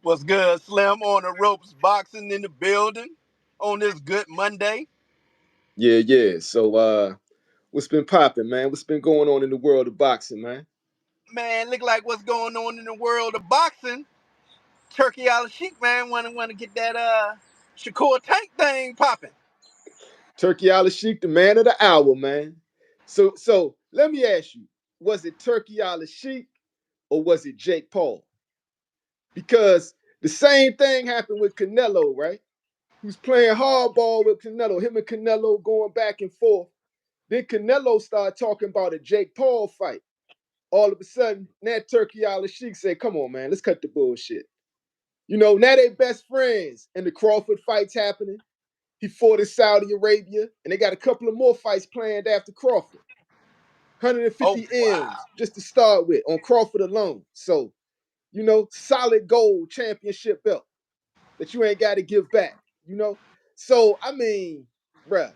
What's good, Slim? On the ropes, boxing in the building on this good Monday. Yeah, yeah. So, what's been popping, man? What's been going on in the world of boxing, man? Man, look like what's going on in the world of boxing. Turkey Al Sheik, man, wanna get that Shakur tank thing popping. Turkey Al Sheik, the man of the hour, man. So let me ask you: was it Turkey Al Sheik or was it Jake Paul? Because the same thing happened with Canelo, right? He was playing hardball with Canelo. Him and Canelo going back and forth. Then Canelo started talking about a Jake Paul fight. All of a sudden, that Turkey Al Sheik said, "Come on, man, let's cut the bullshit." Now they best friends, and the Crawford fight's happening. He fought in Saudi Arabia, and they got a couple of more fights planned after Crawford. Oh 150 wow. M's just to start with on Crawford alone. So, solid gold championship belt that you ain't got to give back. So, I mean, bruh,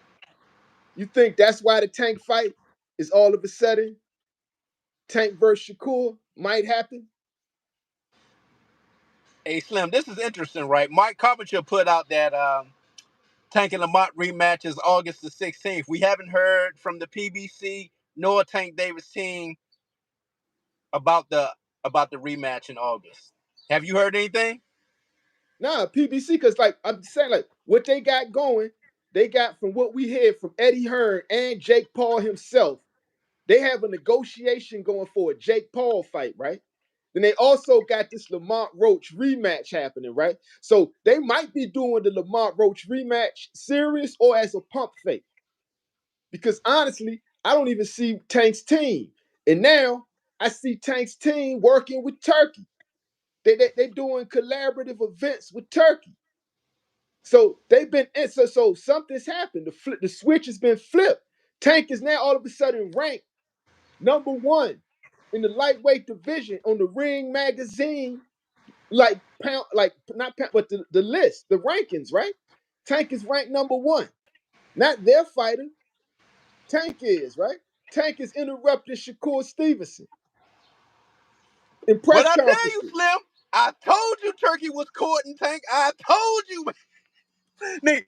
you think that's why the Tank fight is all of a sudden Tank versus Shakur might happen? Hey Slim, this is interesting, right? Mike Carpenter put out that Tank and Lamont rematch is August the 16th. We haven't heard from the PBC nor Tank Davis team about the about the rematch in August. Have you heard anything? Nah, PBC, because like I'm saying, like what they got going, they got from what we hear from Eddie Hearn and Jake Paul himself. They have a negotiation going for a Jake Paul fight, right? Then they also got this Lamont Roach rematch happening, right? So they might be doing the Lamont Roach rematch serious or as a pump fake. Because honestly, I don't even see Tank's team. And now I see Tank's team working with Turkey. They doing collaborative events with Turkey. So they've been so something's happened. The switch has been flipped. Tank is now all of a sudden ranked number one in the lightweight division on the Ring magazine, like pound, like not pound, but the list, the rankings, right? Tank is ranked number one. Not their fighter. Tank is, right? Tank is interrupted Shakur Stevenson in What press I tell you, conferences. Slim? I told you Turkey was courting Tank. I told you, man.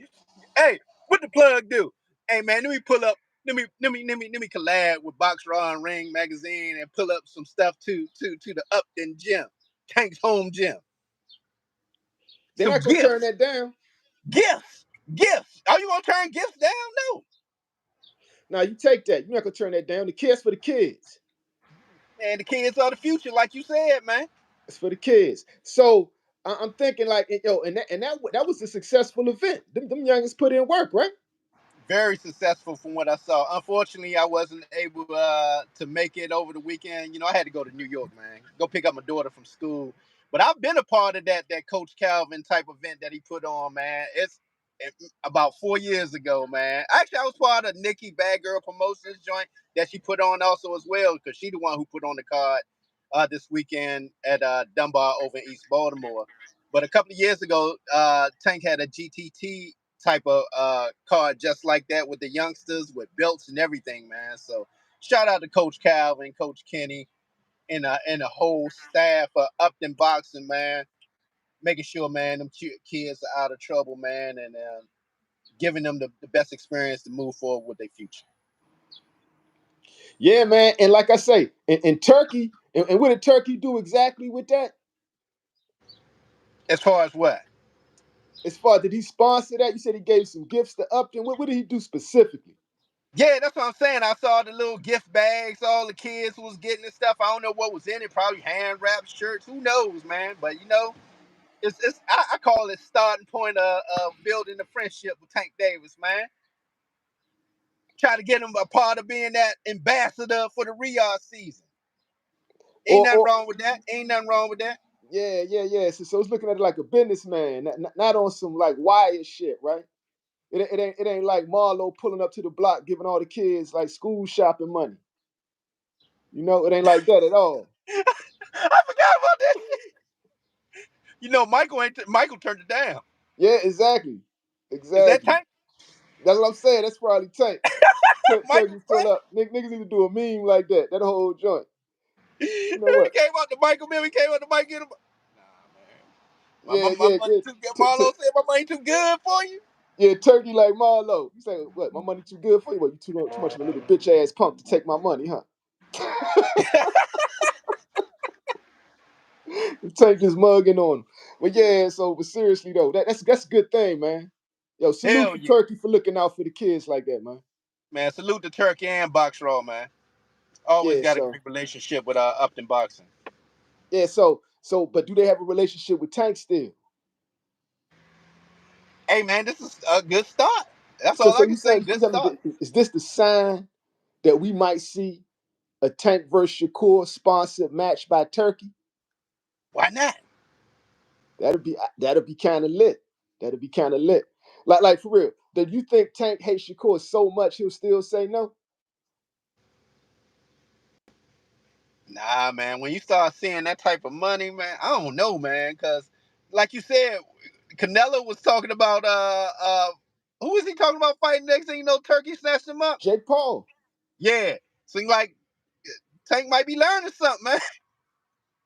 Hey, what the plug do? Hey man, let me pull up. Let me collab with Box Raw and Ring magazine and pull up some stuff to the Upton gym, Tank's home gym. They're Some not gonna turn gifts, that down. gifts, gifts. Are you gonna turn gifts down? No. Now you take that. You're not gonna turn that down. The kids for the kids. Man, the kids are the future, like you said, man. It's for the kids. So I'm thinking like, and that was a successful event. Them youngins put in work, right? Very successful from what I saw. Unfortunately, I wasn't able to make it over the weekend. I had to go to New York, man. Go pick up my daughter from school. But I've been a part of that Coach Calvin type event that he put on, man. It's about 4 years ago, man. Actually, I was part of Nikki Bad Girl Promotions joint that she put on also as well, because she the one who put on the card this weekend at Dunbar over in East Baltimore. But a couple of years ago, Tank had a GTT type of card just like that with the youngsters with belts and everything, man. So shout out to Coach Calvin, Coach Kenny, and the whole staff of Upton Boxing, man. Making sure, man, them kids are out of trouble, man, and giving them the best experience to move forward with their future. Yeah, man. And like I say, in Turkey, and what did Turkey do exactly with that? As far as what? As far did he sponsor that? You said he gave some gifts to Upton. What did he do specifically? Yeah, that's what I'm saying. I saw the little gift bags, all the kids was getting and stuff. I don't know what was in it. Probably hand wrapped shirts. Who knows, man? But I call it starting point of building a friendship with Tank Davis, man. Try to get him a part of being that ambassador for the Riyadh season. Ain't nothing Or wrong with that. Ain't nothing wrong with that. yeah, yeah, yeah. So it's looking at it like a businessman, not on some like wire shit, right? It ain't like Marlo pulling up to the block giving all the kids like school shopping money. It ain't like that at all. I forgot about that. Michael turned it down. Yeah, exactly. Is that Exactly. Tank? That's what I'm saying. That's probably Tank. Michael Turkey pull Frank? up. Niggas need to do a meme like that. That whole joint. He You know what? came out the Michael Mill. He came out the Mike. Nah, man. Yeah, My yeah, money yeah. too good. Marlo said my money too good for you. Yeah, Turkey like Marlo. You say, what, my money too good for you? What, you too much of a little bitch ass punk to take my money, huh? Tank is mugging on him. But yeah, but seriously though, that's a good thing, man. Yo, salute Hell to yeah. Turkey for looking out for the kids like that, man. Man, salute to Turkey and Box Raw, man. Always Yeah, got a great relationship with Upton Boxing. but do they have a relationship with Tank still? Hey, man, this is a good start. That's So all so I you can say. saying you Good tell me start. is this the sign that we might see a Tank versus Shakur sponsored match by Turkey? Why not? That'll be kind of lit. That'll be kind of lit. Like for real. Do you think Tank hates Shakur so much he'll still say no? Nah, man. When you start seeing that type of money, man, I don't know, man. Cause like you said, Canelo was talking about who was he talking about fighting next thing you know, Turkey snatched him up? Jake Paul. Yeah. Seems like Tank might be learning something, man.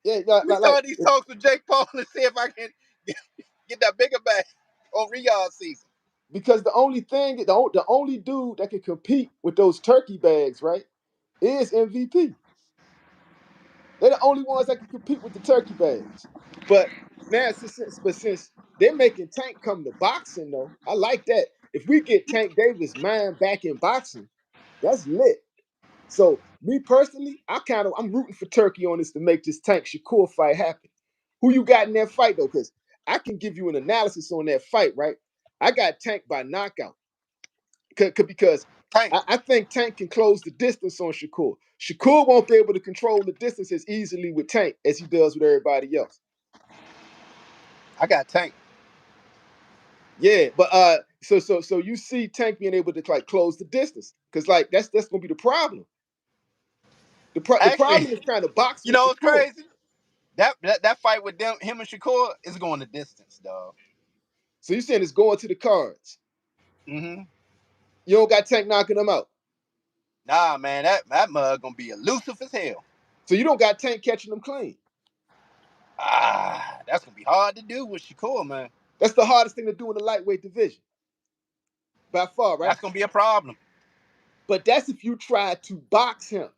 Yeah, Let me start these talks with Jake Paul and see if I can get that bigger back on Riyadh season. because the only dude that can compete with those turkey bags, right, is MVP. They're the only ones that can compete with the turkey bags. But now, since they're making Tank come to boxing, though, I like that. If we get Tank Davis' mind back in boxing, that's lit. So me personally, I'm rooting for Turkey on this to make this Tank Shakur fight happen. Who you got in that fight though? Because I can give you an analysis on that fight, right? I got Tank by knockout because Tank, I think Tank can close the distance on Shakur. Shakur won't be able to control the distance as easily with Tank as he does with everybody else. I got Tank. Yeah, but so you see Tank being able to like close the distance because like that's gonna be the problem. The Actually, problem is trying to box you with know it's Shakur. crazy. That fight with him and Shakur is going the distance, dog. So you saying it's going to the cards. Mm-hmm. You don't got Tank knocking them out. Nah, man, that mug gonna be elusive as hell. So you don't got Tank catching them clean. That's gonna be hard to do with Shakur, man. That's the hardest thing to do in the lightweight division. By far, right? That's gonna be a problem. But that's if you try to box him.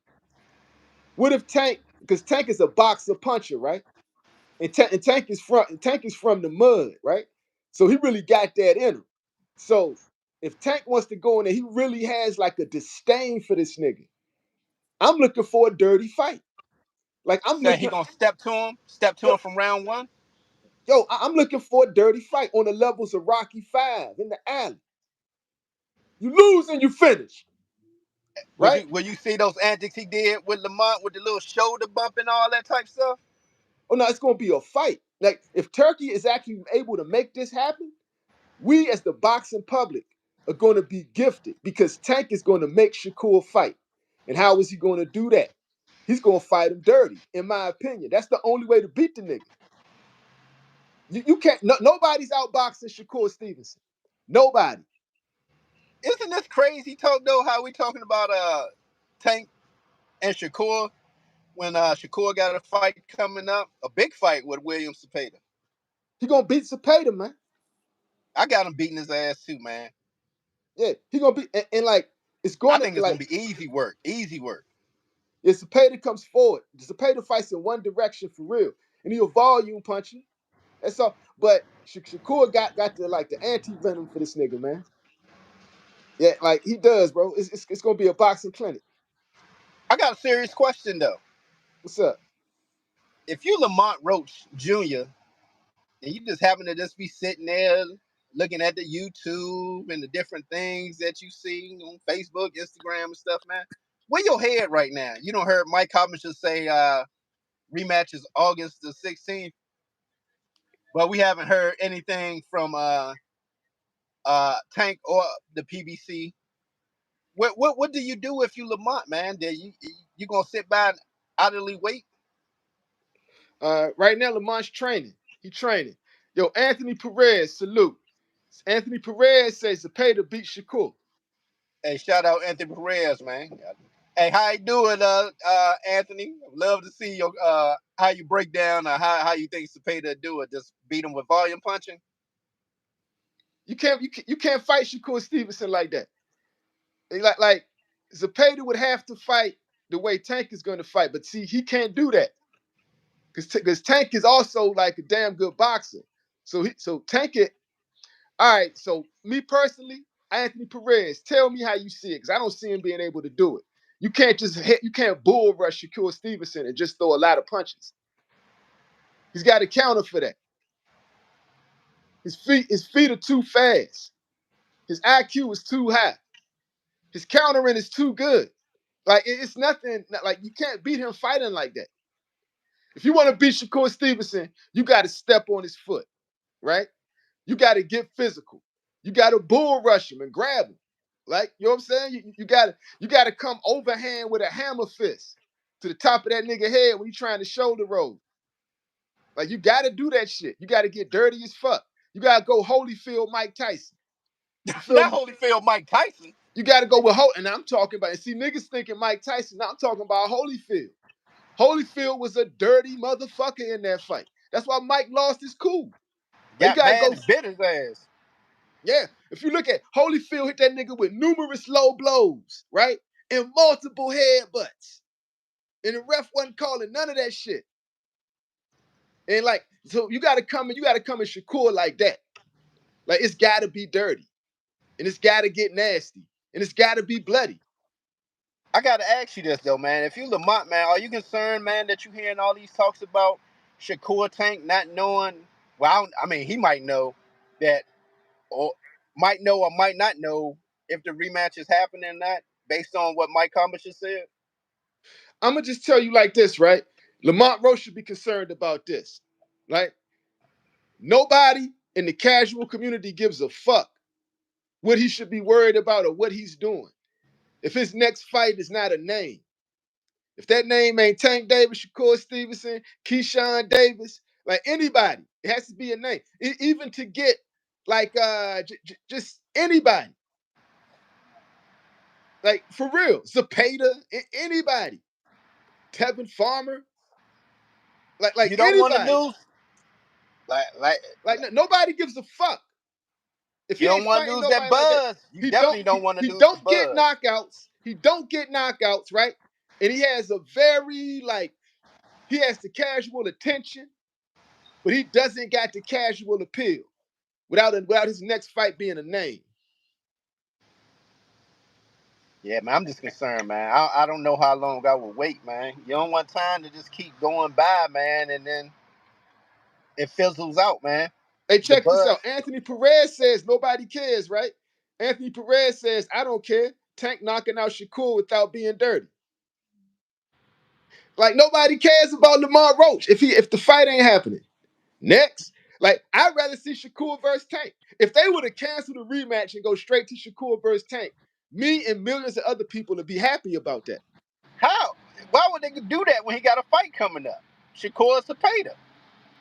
What if Tank, because Tank is a boxer puncher, right? And Tank is from the mud, right? So he really got that in him. So if Tank wants to go in there, he really has like a disdain for this nigga. I'm looking for a dirty fight. Like I'm Say he looking, gonna step to yo, him from round one. I'm looking for a dirty fight on the levels of Rocky Five in the alley. You lose and you finish, right? Will you see those antics he did with Lamont with the little shoulder bump and all that type stuff? Oh no, it's gonna be a fight. Like if Turkey is actually able to make this happen, we as the boxing public are going to be gifted because Tank is going to make Shakur fight. And how is he going to do that? He's going to fight him dirty, in my opinion. That's the only way to beat the nigga. You can't. Nobody's outboxing Shakur Stevenson. Nobody. Isn't this crazy talk though? How we talking about Tank and Shakur when Shakur got a fight coming up, a big fight with William Cepeda. He gonna beat Cepeda, man. I got him beating his ass too, man. Yeah, he gonna be and like it's I going to think it's gonna like be easy work. Easy work. if Cepeda comes forward, Cepeda fights in one direction for real, and he'll volume punch you. That's all. But Shakur got the like the anti venom for this nigga, man. Yeah, like he does, bro. It's gonna be a boxing clinic. I got a serious question though. What's up? If you Lamont Roach Jr. and you just happen to just be sitting there looking at the YouTube and the different things that you see on Facebook, Instagram, and stuff, man, where your head right now? You don't heard Mike Cobbins just say rematch is August the 16th, but we haven't heard anything from Tank or the PBC. What do you do if you Lamont, man? You gonna sit by and idly wait? Right now, Lamont's training. He training. Yo, Anthony Perez, salute. Anthony Perez says to pay to beat Shakur. Hey, shout out Anthony Perez, man. Hey, how you doing, Anthony? Love to see your how you break down how you think Cepeda do it. Just beat him with volume punching. You can't fight Shakur Stevenson like that. Like Zepeda would have to fight the way Tank is going to fight, but see, he can't do that because Tank is also like a damn good boxer. So Tank it. All right. So me personally, Anthony Perez, tell me how you see it because I don't see him being able to do it. You can't just hit. You can't bull rush Shakur Stevenson and just throw a lot of punches. He's got a counter for that. His feet are too fast. His IQ is too high. His countering is too good. Like it's nothing. Like you can't beat him fighting like that. If you want to beat Shakur Stevenson, you got to step on his foot, right? You got to get physical. You got to bull rush him and grab him. Like, you know what I'm saying? You got to come overhand with a hammer fist to the top of that nigga head when you trying to shoulder roll. Like, you got to do that shit. You got to get dirty as fuck. You got to go Holyfield Mike Tyson. You feel Not me? Holyfield Mike Tyson. You got to go with and I'm talking about, and see, niggas thinking Mike Tyson. Now I'm talking about Holyfield. Holyfield was a dirty motherfucker in that fight. That's why Mike lost his cool. Like, you Got gotta mad go. and bit his ass. Yeah. If you look at Holyfield, hit that nigga with numerous low blows, right? And multiple headbutts. And the ref wasn't calling none of that shit. And like, so you gotta come and Shakur like that. Like, it's gotta be dirty. And it's gotta get nasty. And it's gotta be bloody. I gotta ask you this though, man. If you Lamont, man, are you concerned, man, that you hearing all these talks about Shakur Tank not knowing? Well, I mean, he might know that, or might know or might not know if the rematch is happening or not, based on what Mike Combs just said. I'm gonna just tell you like this, right? Lamont Roach should be concerned about this, right? Nobody in the casual community gives a fuck what he should be worried about or what he's doing. If his next fight is not a name, if that name ain't Tank Davis, Shakur Stevenson, Keshan Davis, like anybody, it has to be a name. Even to get like just anybody, like for real, Zepeda, anybody, Tevin Farmer, like You don't want to anybody, lose, like like nobody gives a fuck. If you he don't ain't want to fighting lose that nobody like that, buzz. You he don't definitely don't want to he lose the don't get buzz. knockouts. He don't get knockouts, right? And he has a very like he has the casual attention, but he doesn't got the casual appeal without his next fight being a name. Yeah, man, I'm just concerned, man. I don't know how long I will wait, man. You don't want time to just keep going by, man, and then it fizzles out, man. Hey, The check this buzz. out. Anthony Perez says nobody cares, right? Anthony Perez says, I don't care. Tank knocking out Shakur without being dirty. Like nobody cares about Lamont Roach if the fight ain't happening. Next, like I'd rather see Shakur versus Tank. If they would have canceled the rematch and go straight to Shakur versus Tank, me and millions of other people would be happy about that. How? Why would they do that when he got a fight coming up? Shakur Cepeda.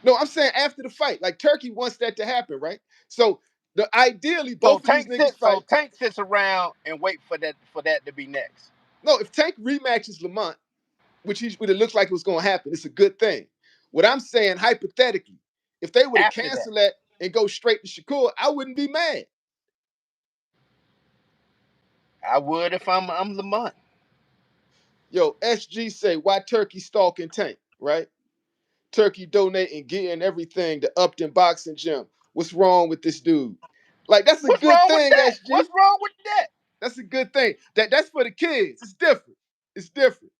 No, I'm saying after the fight. Like Turkey wants that to happen, right? So ideally both of these niggas So fight. Tank sits around and wait for that to be next. No, if Tank rematches Lamont, which it looks like it was going to happen. It's a good thing. What I'm saying, hypothetically, if they would have After that, canceled that and go straight to Shakur, I wouldn't be mad. I would if I'm Lamont. Yo, SG say, why Turkey stalking Tank, right? Turkey donating, getting everything to Upton Boxing Gym. What's wrong with this dude? Like, that's a What's good wrong with thing, that? SG. What's wrong with that? That's a good thing. That's for the kids. It's different. It's different.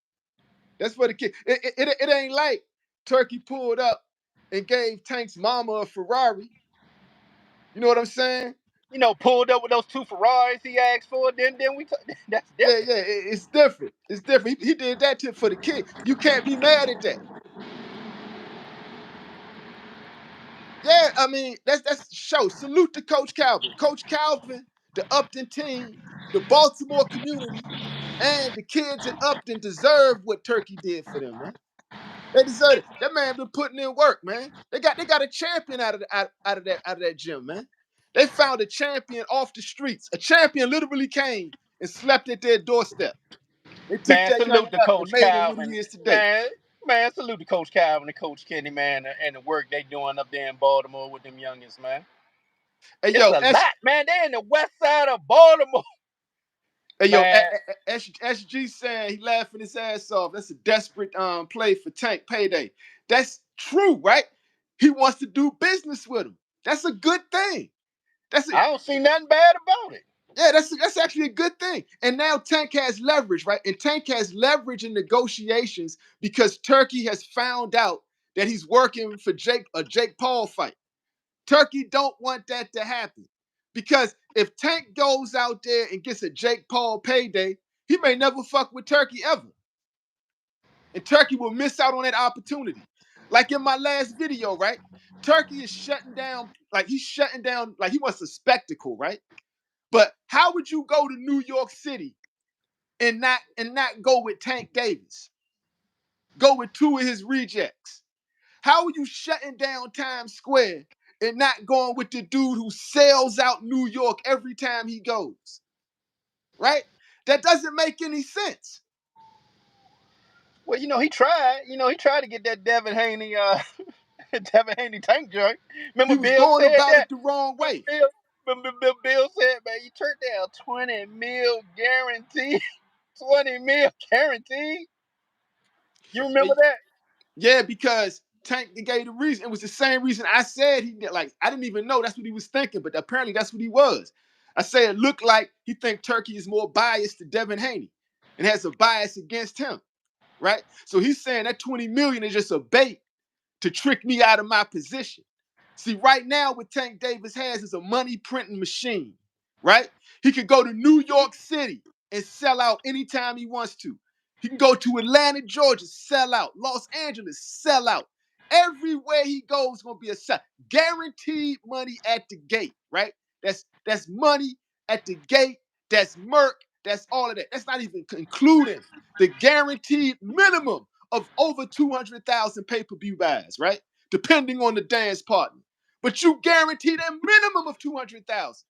That's for the kids. It ain't like Turkey pulled up and gave Tank's mama a Ferrari. You know what I'm saying? You know, pulled up with those two Ferraris he asked for. Then that's Yeah, different. yeah, it's different. It's different. He did that tip for the kid. You can't be mad at that. Yeah, I mean, that's show. Salute to Coach Calvin. Coach Calvin, the Upton team, the Baltimore community, and the kids at Upton deserve what Turkey did for them, man. They deserve it. That man been putting in work, man. They got a champion out of that gym, man. They found a champion off the streets. A champion literally came and slept at their doorstep. They took Man, that young salute to man and Coach made him what Calvin. he is today. Man, salute to Coach Calvin and Coach Kenny, man, and the work they doing up there in Baltimore with them youngins, man. Hey It's yo, a lot, man. They in the west side of Baltimore, hey yo, man. SG saying he laughing his ass off. That's a desperate play for Tank payday. That's true, right? He wants to do business with him. That's a good thing. That's it. I don't see nothing bad about it. Yeah, that's actually a good thing. And now Tank has leverage, right? And Tank has leverage in negotiations because Turkey has found out that he's working for Jake Paul fight. Turkey don't want that to happen. Because if Tank goes out there and gets a Jake Paul payday, he may never fuck with Turkey ever. And Turkey will miss out on that opportunity. Like in my last video, right? Turkey is shutting down, like he's shutting down, like he wants a spectacle, right? But how would you go to New York City and not go with Tank Davis? Go with two of his rejects. How are you shutting down Times Square and not going with the dude who sells out New York every time he goes? Right? That doesn't make any sense. Well, he tried. He tried to get that Devin Haney, Devin Haney tank joint. He Remember was Bill going said about that. it the wrong Remember way. Bill said, man, you turned down 20 mil guaranteed. 20 mil guaranteed. You remember that? Yeah, because Tank gave the reason. It was the same reason I said he did. Like, I didn't even know that's what he was thinking, but apparently that's what he was. I say it looked like he think Turkey is more biased to Devin Haney and has a bias against him, right? So he's saying that 20 million is just a bait to trick me out of my position. See, right now, what Tank Davis has is a money printing machine, right? He can go to New York City and sell out anytime he wants to. He can go to Atlanta, Georgia, sell out. Los Angeles, sell out. Everywhere he goes, gonna be a sell. Guaranteed money at the gate, right? That's money at the gate. That's Merc. That's all of that. That's not even including the guaranteed minimum of over 200,000 pay-per-view buys, right? Depending on the dance partner. But you guarantee a minimum of 200,000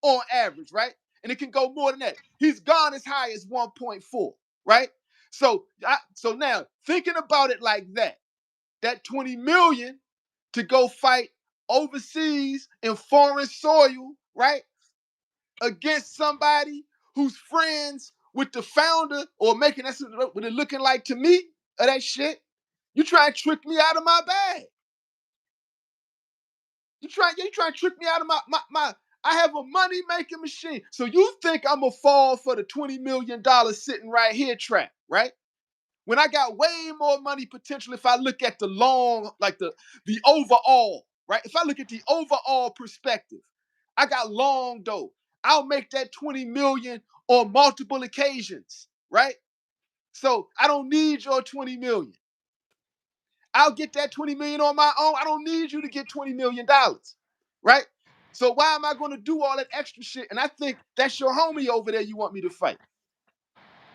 on average, right? And it can go more than that. He's gone as high as 1.4, right? So now thinking about it like that 20 million to go fight overseas in foreign soil, right? Against somebody who's friends with the founder or making that's what it looking like to me of that shit. You try and trick me out of my bag. You try to trick me out of my I have a money making machine. So you think I'm gonna fall for the $20 million sitting right here trap, right? When I got way more money potential if I look at the long, like the overall, right? If I look at the overall perspective, I got long dough. I'll make that 20 million on multiple occasions, right? So I don't need your 20 million. I'll get that 20 million on my own. I don't need you to get $20 million, right? So why am I going to do all that extra shit? And I think that's your homie over there you want me to fight.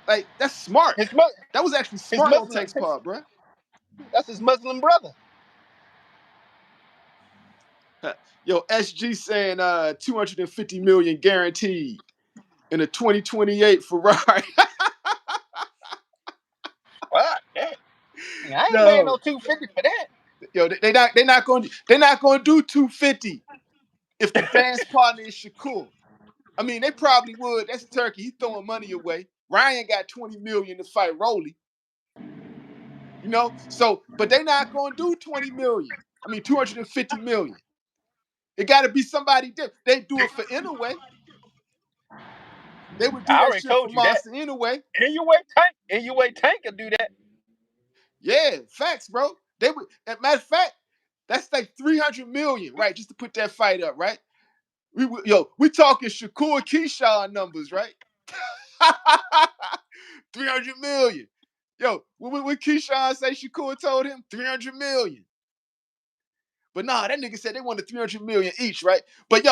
Like, that's smart. His, That was actually his smart on Muslim, Tank's part, bro. that's his Muslim brother. Yo, SG saying 250 million guaranteed in a 2028 Ferrari. What? I ain't laying Yo, no 250 for that. yo, they're not going to do 250 if the dance partner is Shakur. I mean, they probably would. That's Turkey. He's throwing money away. Ryan got 20 million to fight Rolly. So, but they're not going to do 20 million. I mean, 250 million. It got to be somebody different. They do it for Inouye. They would do I that already shit for told you that. Monster Inouye. Tank can do that. Yeah, facts, bro. They would. As a matter of fact, that's like 300 million, right? Just to put that fight up, right? We talking Shakur Keyshawn numbers, right? 300 million. Yo, when Keyshawn say Shakur told him 300 million. But nah, that nigga said they wanted 300 million each, right? But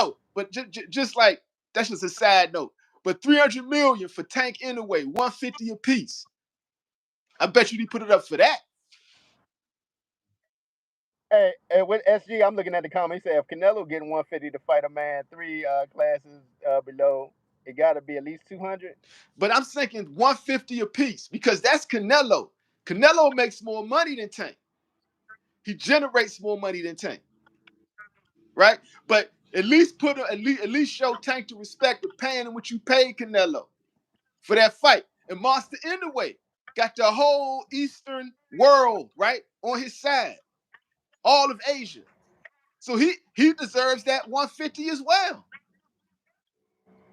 just like that's just a side note. But 300 million for Tank Inouye, 150 apiece. I bet you he put it up for that. Hey, with I'm looking at the comment. He said if Canelo getting 150 to fight a man 3 classes below, It got to be at least 200. But I'm thinking 150 apiece because that's Canelo. Canelo makes more money than Tank. He generates more money than Tank, right? But at least at least show Tank the respect of paying him what you paid Canelo for that fight. And Monster Inoue got the whole Eastern world right on his side, all of Asia. So he deserves that 150 as well.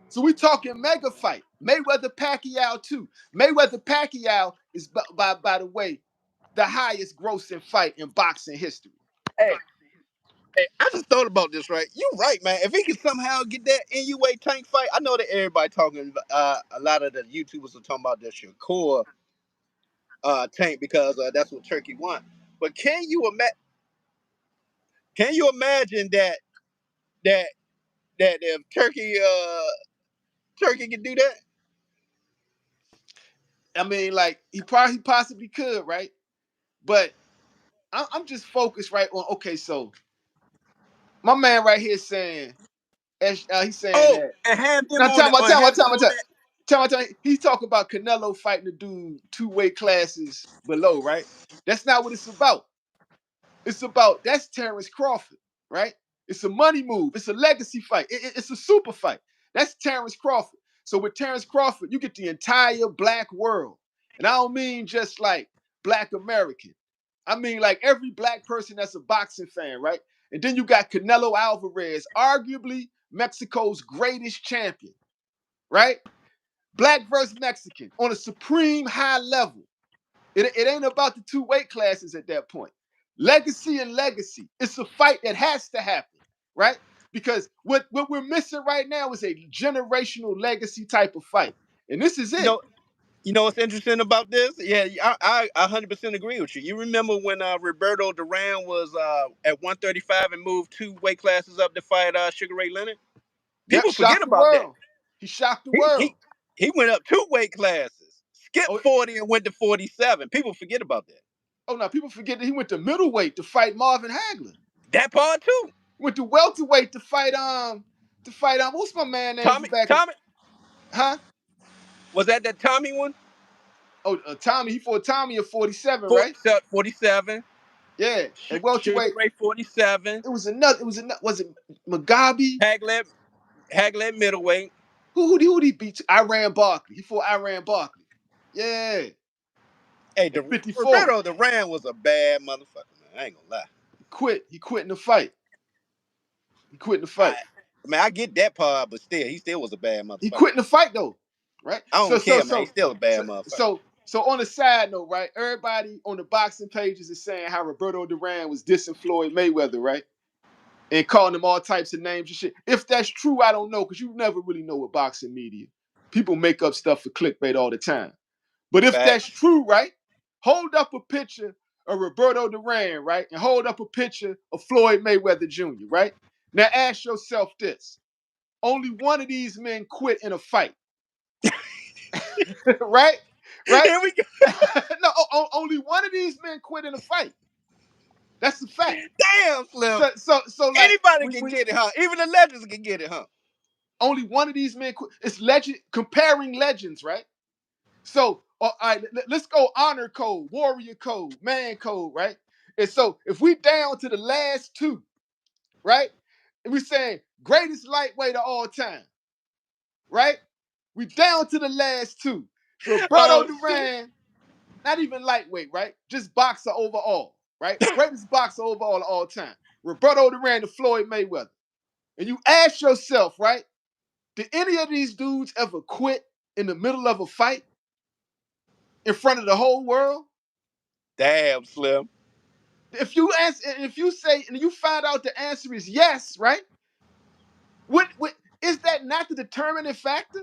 So we talking mega fight. Mayweather Pacquiao too. Mayweather Pacquiao is by the way the highest grossing fight in boxing history. Hey, hey, I just thought about this, right? You're right, man. If he can somehow get that NUA Tank fight, I know that everybody talking, a lot of the YouTubers are talking about the Shakur Tank because that's what Turkey want. But can you imagine that that if Turkey can do that? I mean, like he possibly could, right? But I'm just focused right on. Okay, so my man right here saying, he's saying Oh, that. and have them Now on the, have them on that. He's talking about Canelo fighting the dude 2 weight classes below, right? That's not what it's about. It's about that's Terrence Crawford, right? It's a money move. It's a legacy fight. It's a super fight. That's Terrence Crawford. So with Terrence Crawford, you get the entire black world. And I don't mean just like black American. I mean like every black person that's a boxing fan, right? And then you got Canelo Alvarez, arguably Mexico's greatest champion, right? Black versus Mexican on a supreme high level. It ain't about the 2 weight classes at that point. Legacy and legacy. It's a fight that has to happen, right? Because what we're missing right now is a generational legacy type of fight. And this is You it. know, you know what's interesting about this? Yeah, I 100% agree with you. You remember when Roberto Duran was at 135 and moved 2 weight classes up to fight Sugar Ray Leonard? Yep, People forget shocked the about that. world. He shocked the He world. he he went up 2 weight classes, skipped Oh, 40 and went to 47. People forget about that. oh no, people forget that he went to middleweight to fight Marvin Hagler. That part too. Went to welterweight to fight what's my man name from back in Tommy huh? was that Tommy one? Oh, Tommy, he fought Tommy at 47, right? 47. Yeah. At Sugar welterweight, Ray 47. it was it Mugabe? Hagler middleweight. Who he beat? Iran Barkley. He fought Iran Barkley. Yeah. Hey, At 54. Roberto Duran was a bad motherfucker, man. I ain't gonna lie. He quit in the fight. He quit in the I fight. I get that part, but still, he still was a bad He motherfucker. quit in the fight though. Right? I So don't so care, man. He's so still a so bad motherfucker. so so on a side note, right? Everybody on the boxing pages is saying how Roberto Duran was dissing Floyd Mayweather, right? And calling him all types of names and shit. If that's true, I don't know, because you never really know with boxing media. People make up stuff for clickbait all the time. But if that's Facts. true, right? Hold up a picture of Roberto Duran, right? And hold up a picture of Floyd Mayweather Jr., right? Now ask yourself this. Only one of these men quit in a fight. Right? Right? Here we go. No, only one of these men quit in a fight. That's the fact. Damn, Slim. So like Anybody can get it, huh? Even the legends can get it, huh? only one of these men quit. It's legend comparing legends, right? So, all right, let's go honor code, warrior code, man code, right? And so, if we down to the last two, right? And we saying greatest lightweight of all time, right? We down to the last two. Roberto Oh shit. Duran, not even lightweight, right? Just boxer overall, right? Greatest boxer overall of all time. Roberto Duran to Floyd Mayweather. And you ask yourself, right? Did any of these dudes ever quit in the middle of a fight in front of the whole world? Damn, Slim. If you say and you find out the answer is yes, right? What is that not the determining factor?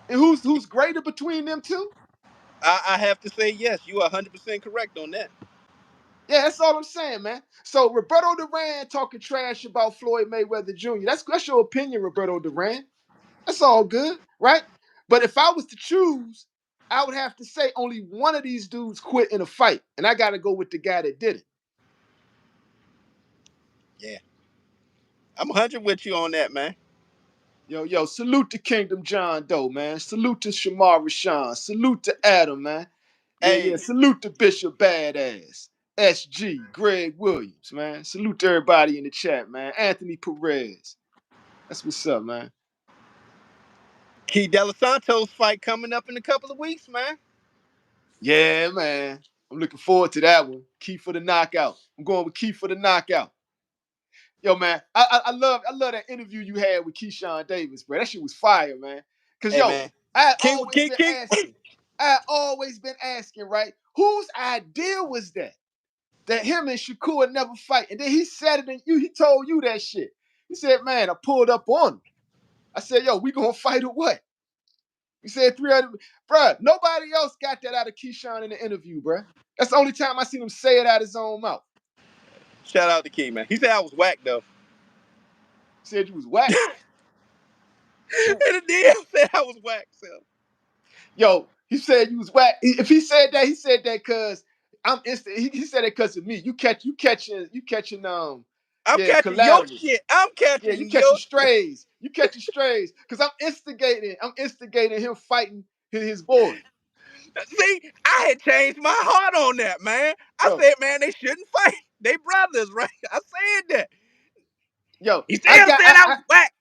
And who's greater between them two? I have to say yes. You are 100% correct on that. Yeah, that's all I'm saying, man. So Roberto Duran talking trash about Floyd Mayweather Jr. That's your opinion, Roberto Duran. That's all good, right? But if I was to choose, I would have to say only one of these dudes quit in a fight, and I got to go with the guy that did it. Yeah. I'm 100 with you on that, man. Yo, salute to Kingdom John Doe, man. Salute to Shamar Rashawn. Salute to Adam, man. Yeah. Hey, Salute to Bishop Badass. SG, Greg Williams, man. Salute to everybody in the chat, man. Anthony Perez. That's what's up, man. Key Santos fight coming up in a couple of weeks, man. Yeah, man. I'm looking forward to that one. Key for the knockout. I'm going with Key for the knockout. Yo, man, I love that interview you had with Keshan Davis, bro. That shit was fire, man. Cause Hey, yo, man. I had King, always King, been King. asking. I had always been asking, right? Whose idea was that? That him and Shakur would never fight. And then he said it and he told you that shit. He said, man, I pulled up on him. I said, yo, we gonna fight or what? He said 300. Bruh, nobody else got that out of Keshan in the interview, bruh. That's the only time I seen him say it out his own mouth. Shout out to King, man. He said I was whack, though. He said you was whack. And the DM said I was whack, so. Yo, he said you was whack. If he said that because I'm instant. He said it because of me. You catching I'm yeah, catching your collaterals. shit. I'm Yeah, you catching catching your shit. strays. You catching strays. Cause I'm instigating him fighting his boy. See, I had changed my heart on that, man. I Yo, said, man, they shouldn't fight. They brothers, right? I said that. yo, He still said I was whack.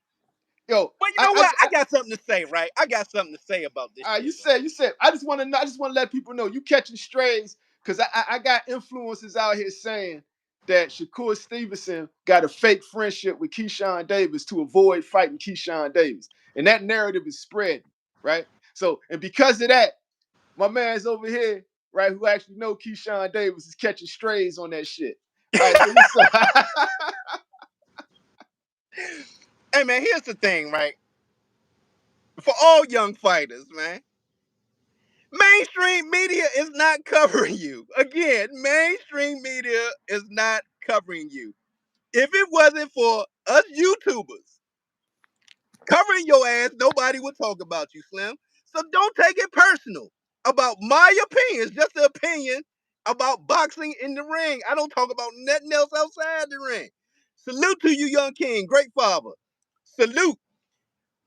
yo, But you know what? I got something to say, right? I got something to say about this shit, man. you said. I just want to know. I just want to let people know you catching strays because I got influencers out here saying that Shakur Stevenson got a fake friendship with Keshan Davis to avoid fighting Keshan Davis, and that narrative is spreading, right? So, and because of that, my man's over here, right, who actually know Keshan Davis is catching strays on that shit. All right, so what's up? Hey, man, here's the thing, right? For all young fighters, man, mainstream media is not covering you. Again, mainstream media is not covering you. If it wasn't for us YouTubers covering your ass, nobody would talk about you, Slim. So don't take it personal about my opinions, just the opinion about boxing in the ring. I don't talk about nothing else outside the ring. Salute to you, young king, great father. Salute.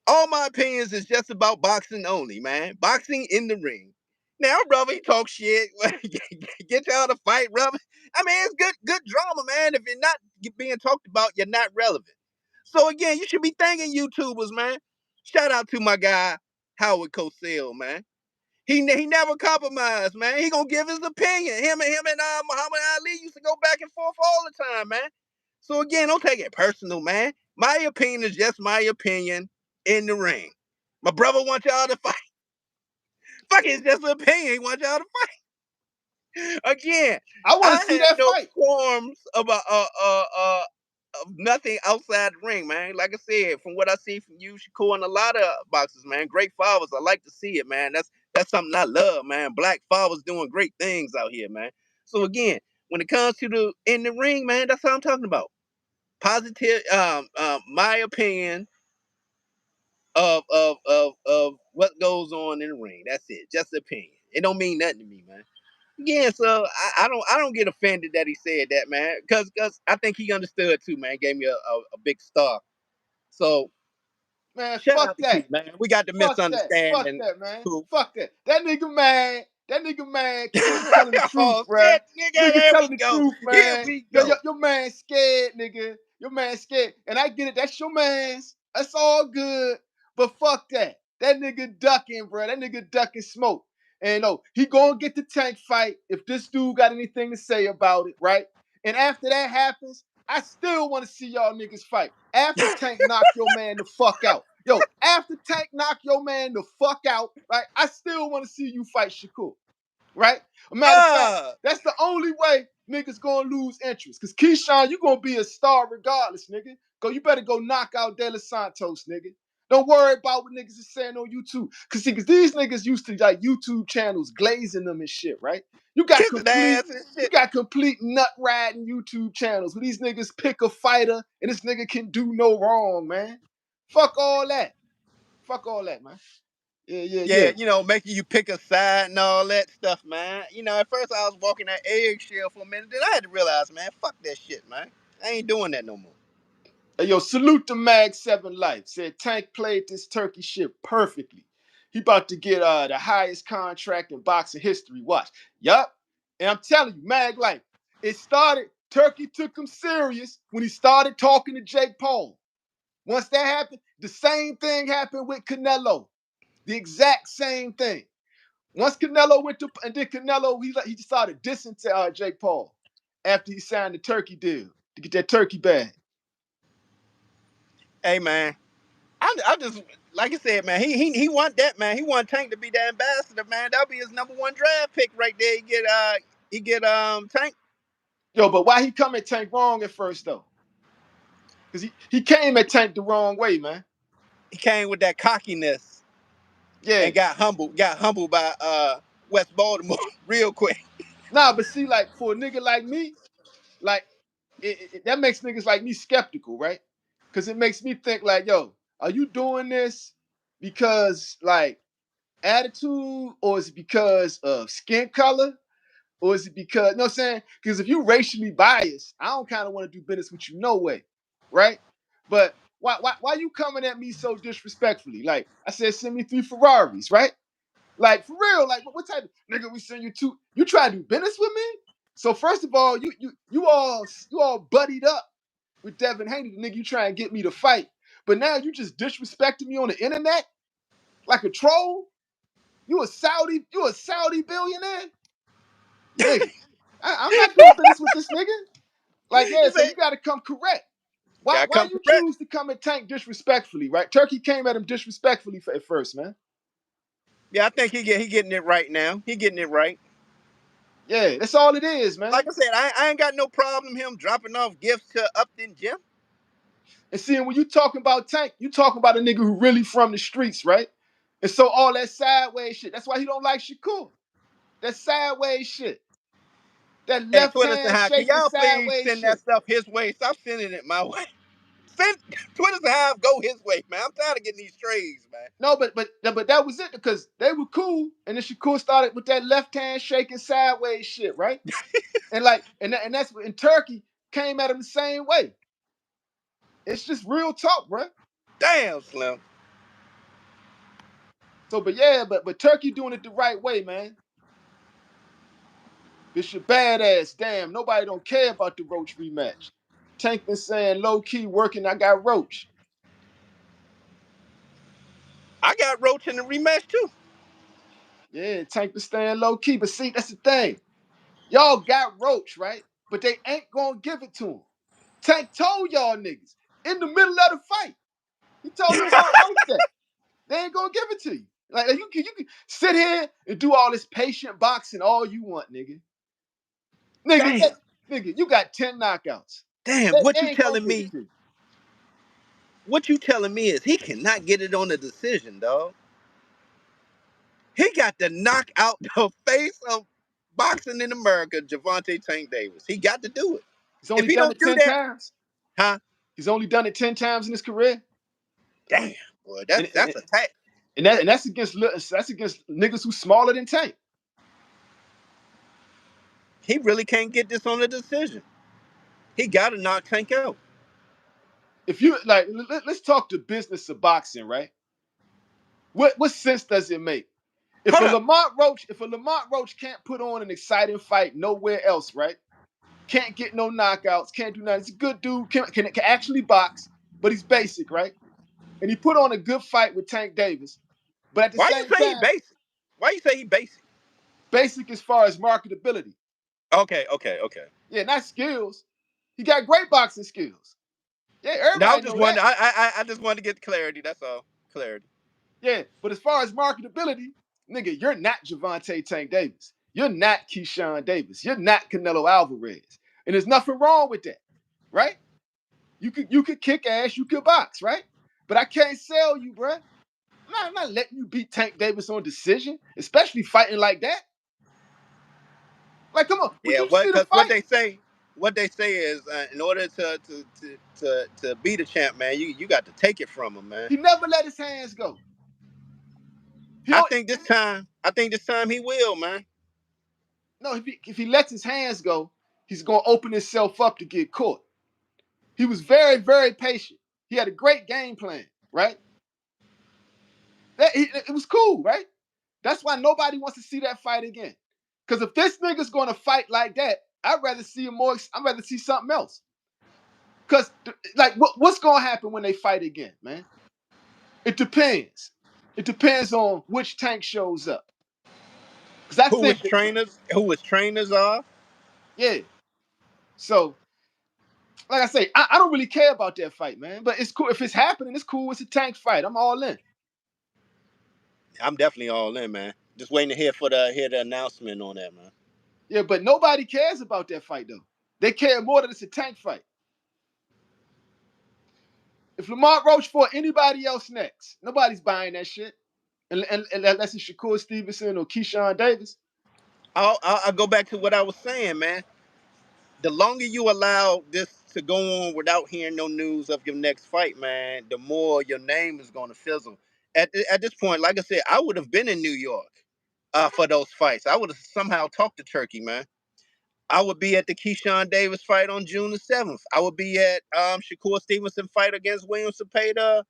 All my opinions is just about boxing only, man. Boxing in the ring. Now, brother, he talk shit. Get y'all to fight, brother. I mean, it's good drama, man. If you're not being talked about, you're not relevant. So again, you should be thanking YouTubers, man. Shout out to my guy Howard Cosell, man. He never compromised, man. He gonna give his opinion. Him and Muhammad Ali used to go back and forth all the time, man. So again, don't take it personal, man. My opinion is just my opinion in the ring. My brother wants y'all to fight. Fuck it, it's just an opinion. He wants y'all to fight. Again, I want I to see have that no fight. qualms about of nothing outside the ring, man. Like I said, from what I see from you, Shakur, and a lot of boxers, man, great fathers. I like to see it, man. That's something I love, man. Black fathers doing great things out here, man. So again, when it comes to the in the ring, man, that's what I'm talking about. Positive, my opinion of what goes on in the ring. That's it. Just opinion. It don't mean nothing to me, man. Yeah, so I don't get offended that he said that, man, because I think he understood too, man. Gave me a big star. So Man, shout fuck out to that. Keith, man. We got the Fuck that. Fuck misunderstanding. that, man. Cool. Fuck that. That nigga mad. That nigga mad because nigga telling the truth, Oh bruh. shit, nigga, Nigga there we telling the go. truth, Here man. we Yo, go. your man scared, nigga. Your man scared. And I get it. That's your man's. That's all good. But fuck that. That nigga ducking, bruh. That nigga ducking smoke. And no, he gonna get the tank fight if this dude got anything to say about it, right? And after that happens, I still want to see y'all niggas fight. After Tank knock your man the fuck out. Yo, after Tank knock your man the fuck out, right? I still want to see you fight Shakur, right? A matter of fact, Uh, that's the only way niggas gonna lose interest. Cause Keshan, you gonna be a star regardless, nigga. You better go knock out De Los Santos, nigga. Don't worry about what niggas is saying on YouTube. Cause these niggas used to like YouTube channels glazing them and shit, right? You got kissing complete, ass and you shit. got complete nut riding YouTube channels where these niggas pick a fighter and this nigga can do no wrong, man. Fuck all that. Fuck all that, man. Yeah. Yeah, making you pick a side and all that stuff, man. At first I was walking that eggshell for a minute, then I had to realize, man, fuck that shit, man. I ain't doing that no more. Hey, yo, salute to Mag 7 Life. Said Tank played this turkey shit perfectly. He about to get the highest contract in boxing history. Watch. Yup. And I'm telling you, Mag Life, it started, Turkey took him serious when he started talking to Jake Paul. Once that happened, the same thing happened with Canelo. The exact same thing. Once Canelo went to, and then Canelo, he just started dissing to Jake Paul after he signed the turkey deal to get that turkey bag. Hey man, I just like I said, man. He want that, man. He want Tank to be the ambassador, man. That'll be his number one draft pick right there. He get Tank. Yo, but why he come at Tank wrong at first though? Because he came at Tank the wrong way, man. He came with that cockiness Yeah. and got humbled by West Baltimore real quick. Nah, but see, like for a nigga like me, like that makes niggas like me skeptical, right? Because it makes me think like, yo, are you doing this because like attitude, or is it because of skin color? Or is it because, you know what I'm saying? Because if you racially biased, I don't kind of want to do business with you no way, right? But why you coming at me so disrespectfully? Like I said, send me 3 Ferraris, right? Like for real, like what type of nigga we send you to? You try to do business with me? So first of all, you all buddied up with Devin Haney, the nigga you try and get me to fight. But now you just disrespecting me on the internet like a troll? You a Saudi billionaire? Nigga. I'm not doing business with this nigga. Like, He yeah, so said, you gotta come correct. Why "Gotta why come you correct." choose to come at Tank disrespectfully, right? Turkey came at him disrespectfully at first, man. Yeah, I think he getting it right now. He getting it right. Yeah, that's all it is, Like man. I said, I ain't got no problem him dropping off gifts to Upton Gym. And seeing when you talking about Tank, you talking about a nigga who really from the streets, right? And so all that sideways shit. That's why he don't like Shakur. That sideways shit. That Hey, left Twitter hand Sahab, can shaking y'all please sideways send that shit. stuff his way? Stop sending it my way. Send Twitter Sahab go his way, man. I'm tired of getting these trays, man. No, but that was it because they were cool, and then Shakur started with that left hand shaking sideways shit, right? And like, and that's in Turkey came at him the same way. It's just real talk, bro. Damn, Slim. So, but yeah, but Turkey doing it the right way, man. Bishop badass. Damn, nobody don't care about the Roach rematch. Tank been saying low key working. I got Roach. I got Roach in the rematch too. Yeah, Tank been staying low key. But see, that's the thing. Y'all got Roach, right? But they ain't gonna give it to him. Tank told y'all niggas in the middle of the fight. He told Lamont Roach that they ain't gonna give it to you. Like you can sit here and do all this patient boxing all you want, nigga. Nigga, Damn. nigga, you got 10 knockouts. Damn, They ain't gonna give it to you. what you telling me is he cannot get it on a decision, dog. He got to knock out the face of boxing in America, Javante Tank Davis. He got to do it. He's If only he done don't it do 10 that, times. huh? He's only done it 10 times in his career. Damn, boy, And, that's a tax. that's against niggas who smaller than Tank. He really can't get this on a decision. He got to knock Tank out. If you like, let's talk the business of boxing, right? What sense does it make? If a Hold up. Lamont Roach can't put on an exciting fight nowhere else, right? Can't get no knockouts, can't do nothing. He's a good dude, can actually box, but he's basic, right? And he put on a good fight with Tank Davis, but at the Why you same say he time, basic? Why you say he basic? basic as far as marketability. Okay. Yeah, not skills. He got great boxing skills. Yeah, Now I'm everybody just know that. wondering. I just want to get clarity. That's all. Clarity. Yeah, but as far as marketability, nigga, you're not Javante Tank Davis. You're not Keshan Davis. You're not Canelo Alvarez. And there's nothing wrong with that, right? You could kick ass, you could box, right? But I can't sell you, bruh. I'm not letting you beat Tank Davis on decision, especially fighting like that. Like, come on, would Yeah, you what? see the Because fight? what they say is, in order to be the champ, man, you got to take it from him, man. He never let his hands go. He I don't, think this time, I think this time he will, man. no, if he lets his hands go, he's gonna open himself up to get caught. He was very, very patient. He had a great game plan, right? It was cool, right? That's why nobody wants to see that fight again. Because if this nigga's going to fight like that, I'd rather see him more. I'd rather see something else. Because, like, what's going to happen when they fight again, man? It depends. It depends on which Tank shows up. Because I think that, who his trainers are. yeah. So, like I say, I don't really care about that fight, man. But it's cool. If it's happening, it's cool. It's a Tank fight. I'm all in. I'm definitely all in, man. Just waiting to hear the announcement on that, man. Yeah, but nobody cares about that fight, though. They care more that it's a Tank fight. If Lamont Roach fought anybody else next, nobody's buying that shit. Unless it's Shakur Stevenson or Keshan Davis. I'll go back to what I was saying, man. The longer you allow this to go on without hearing no news of your next fight, man, the more your name is going to fizzle. At this point, like I said, I would have been in New York for those fights. I would have somehow talked to Turkey, man. I would be at the Keshan Davis fight on June the 7th. I would be at Shakur Stevenson fight against William Cepeda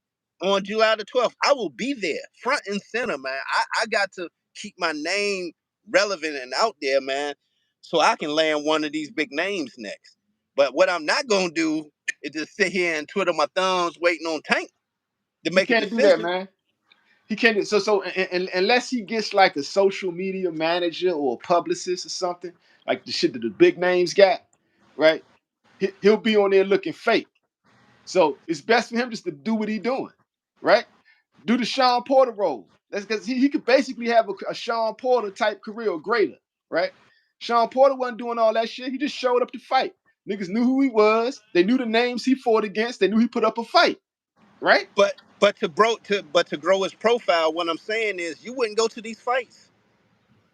on July the 12th. I will be there, front and center, man. I got to keep my name relevant and out there, man, so I can land one of these big names next. But what I'm not going to do is just sit here and twiddle my thumbs waiting on Tank to He make a can't do that, decision. man. He can't. And unless he gets like a social media manager or a publicist or something, like the shit that the big names got, right? He'll be on there looking fake. So it's best for him just to do what he's doing, right? Do the Sean Porter role. That's because he could basically have a Sean Porter type career or greater, right? Sean Porter wasn't doing all that shit. He just showed up to fight. Niggas knew who he was. They knew the names he fought against. They knew he put up a fight, right? But to grow his profile, what I'm saying is you wouldn't go to these fights.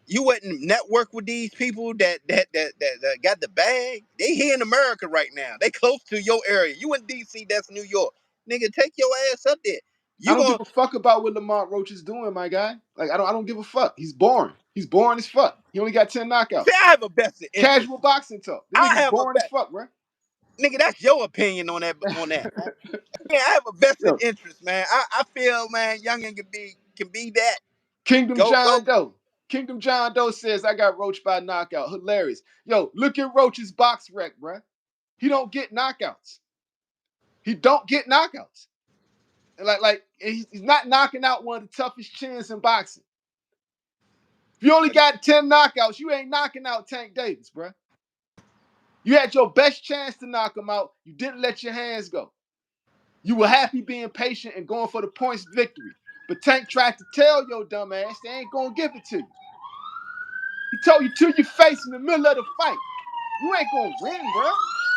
You wouldn't network with these people that got the bag. They here in America right now. They close to your area. You in DC, that's New York. Nigga, take your ass up there. I You don't give going a fuck about what Lamont Roach is doing, my guy. Like I don't give a fuck. He's boring. He's boring as fuck. He only got 10 see, knockouts. I have a vested interest. Casual boxing talk. The I nigga's have a boring as fuck, bro. nigga, that's your opinion on that, man. Yeah, I have a vested Yo, interest, man. I feel, man, youngin can be that. Kingdom Go. John Doe. Kingdom John Doe says I got Roach by knockout. Hilarious. Yo, look at Roach's box rec, bro. He don't get knockouts. He don't get knockouts. Like he's not knocking out one of the toughest chins in boxing. If you only got 10 knockouts, you ain't knocking out Tank Davis, bro. You had your best chance to knock him out. You didn't let your hands go. You were happy being patient and going for the points victory. But Tank tried to tell your dumb ass they ain't gonna give it to you. He told you to your face in the middle of the fight. You ain't gonna win, bro.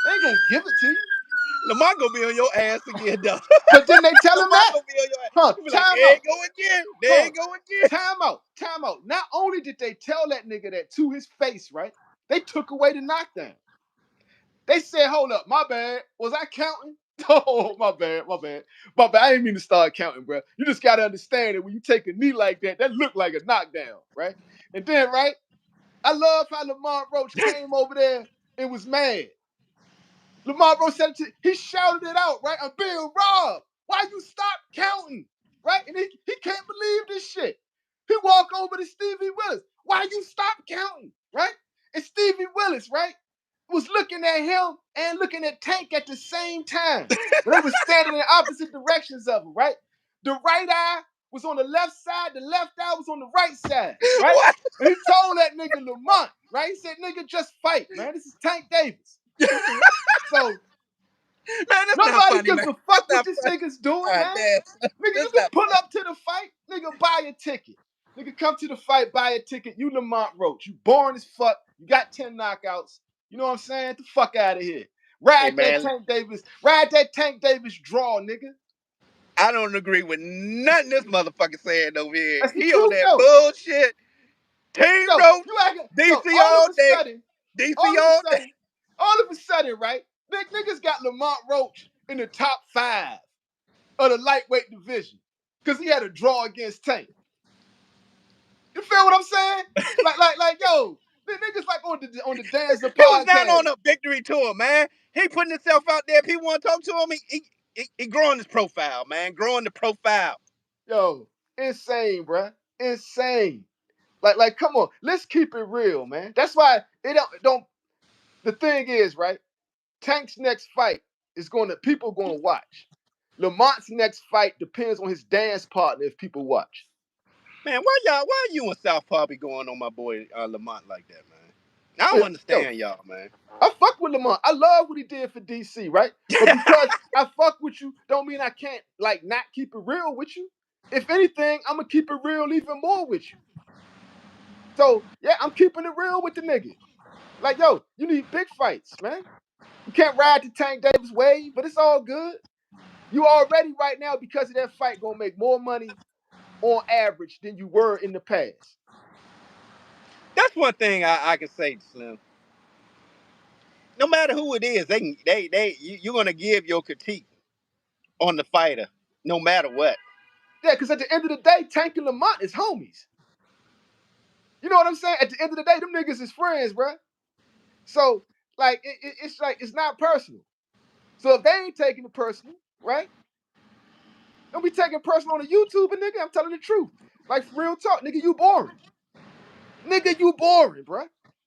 They ain't gonna give it to you. Lamont gonna be on your ass again, though. But then they tell him Lamont that. gonna be on your ass. Huh, You be like, time there out. you go again. There Huh, you go again. time out. Not only did they tell that nigga that to his face, right? They took away the knockdown. They said, hold up, my bad. Was I counting? Oh, my bad. I didn't mean to start counting, bro. You just got to understand that when you take a knee like that, that looked like a knockdown, right? And then, right, I love how Lamont Roach came over there and was mad. Lamont Roach said he shouted it out, right? I'm being robbed. Why you stop counting, right? And he can't believe this shit. He walked over to Stevie Willis. Why you stop counting, right? And Stevie Willis, right, was looking at him and looking at Tank at the same time. But they were standing in opposite directions of him, right? The right eye was on the left side, the left eye was on the right side, right? What? And he told that nigga Lamont, right? He said, nigga, just fight, man. This is Tank Davis. So Man, that's not nobody funny, gives man. a fuck That's what not this funny. nigga's doing, God man. damn. Nigga, you That's can not pull funny. up to the fight, nigga, buy a ticket. Nigga, come to the fight, buy a ticket. You Lamont Roach. You boring as fuck. You got 10 knockouts. You know what I'm saying? Get the fuck out of here. Hey, Ride that man, Tank Davis draw, nigga. I don't agree with nothing this motherfucker saying over here. That's the He on truth, that though. bullshit. Team Yo, Roach, you acting, yo, DC all day. DC all of a all day. sudden, all of a sudden, right? Niggas got Lamont Roach in the top 5 of the lightweight division because he had a draw against Tank. You feel what I'm saying? Like, yo, The niggas like on the Dancer He was down on podcast. a victory tour, man. He putting himself out there. People want to talk to him. He growing his profile, man. Growing the profile. Yo, insane, bruh. Insane. Like, come on. Let's keep it real, man. That's why they don't. The thing is, right? Tank's next fight is people going to watch. Lamont's next fight depends on his dance partner if people watch. Man, why you and Southpaw be going on my boy Lamont like that, man? I don't Yo, understand y'all, man. I fuck with Lamont. I love what he did for DC, right? But because I fuck with you, don't mean I can't like not keep it real with you. If anything, I'm gonna keep it real even more with you. So yeah, I'm keeping it real with the nigga. Like, yo, you need big fights, man. You can't ride the Tank Davis wave, but it's all good. You already right now, because of that fight, gonna make more money on average than you were in the past. That's one thing I can say, Slim. No matter who it is, you're gonna give your critique on the fighter, no matter what. Yeah, because at the end of the day, Tank and Lamont is homies. You know what I'm saying? At the end of the day, them niggas is friends, bro. So, like, it's like, it's not personal. So if they ain't taking it personal, right? Don't be taking personal on the YouTube, and nigga, I'm telling the truth. Like, for real talk, nigga, you boring. Nigga, you boring, bro.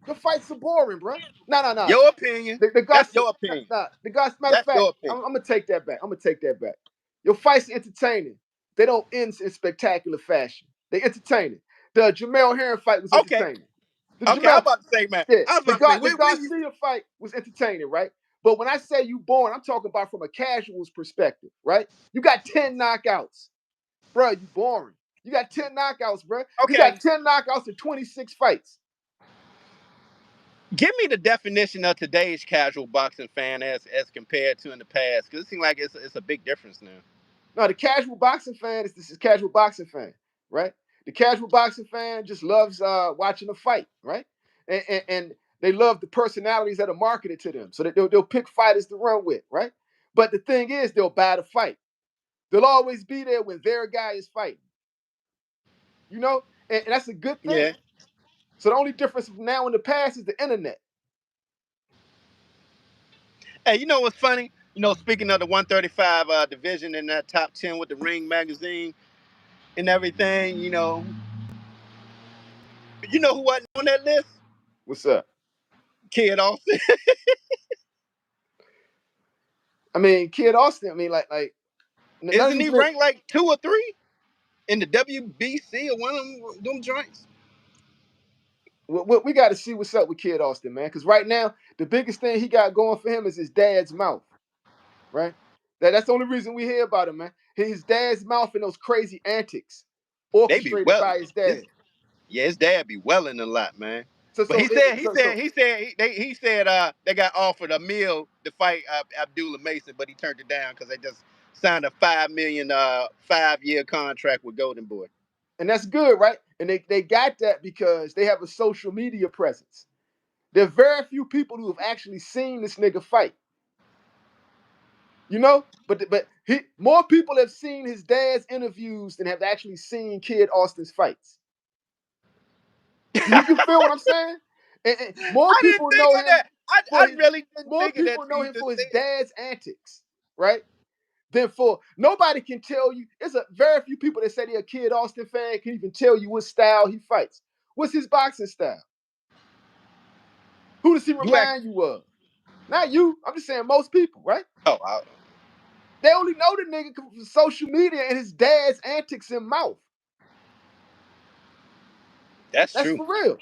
Your fights are boring, bro. Nah. Your opinion. The That's gossip, your opinion. the gossip. Matter of That's fact, your I'm opinion. gonna take that back. I'm gonna take that back. Your fights are entertaining. They don't end in spectacular fashion. They entertaining. The Jamel Herring fight was Okay. entertaining. The Okay, I'm Jamel, about to say, man. yeah, I was about to say, the where you Garcia fight was entertaining, right? But when I say you boring, I'm talking about from a casual's perspective, right? You got 10 knockouts, bro. You boring. You got 10 knockouts, bro. You okay. got 10 knockouts in 26 fights. Give me the definition of today's casual boxing fan as compared to in the past, because it seems like it's a big difference now. No, the casual boxing fan is this is casual boxing fan, right? The casual boxing fan just loves watching a fight, right? And they love the personalities that are marketed to them, so that they'll pick fighters to run with, right? But the thing is, they'll buy the fight. They'll always be there when their guy is fighting, you know, and that's a good Yeah. thing. So the only difference from now in the past is the internet. Hey, you know what's funny? You know, speaking of the 135 division in that top 10 with the Ring magazine and everything, you know who wasn't on that list? What's up? Kid Austin. I mean, Kid Austin. I mean, like none of Isn't these he niggas. ranked like 2 or 3 in the WBC or one of them joints? We got to see what's up with Kid Austin, man. Because right now, the biggest thing he got going for him is his dad's mouth, right? That's the only reason we hear about him, man. His dad's mouth and those crazy antics They be orchestrated welling. by his dad. His dad be welling a lot, man. So But so he said they got offered a meal to fight Abdullah Mason, but he turned it down because they just signed a $5 million 5-year contract with Golden Boy. and that's good, right? And they got that because they have a social media presence. There are very few people who have actually seen this nigga fight. You know, but more people have seen his dad's interviews than have actually seen Kid Austin's fights. You feel what I'm saying? And more I didn't people think know of him that. I, for I his really didn't more think of that people till know you him just for his said it. dad's antics, right? Than for nobody can tell you. There's a very few people that say they're a Kid Austin fan can even tell you what style he fights. What's his boxing style? Who does he You act. remind you of? Not you. I'm just saying most people, right? Oh, They only know the nigga from social media and his dad's antics in mouth. that's That's true. for real.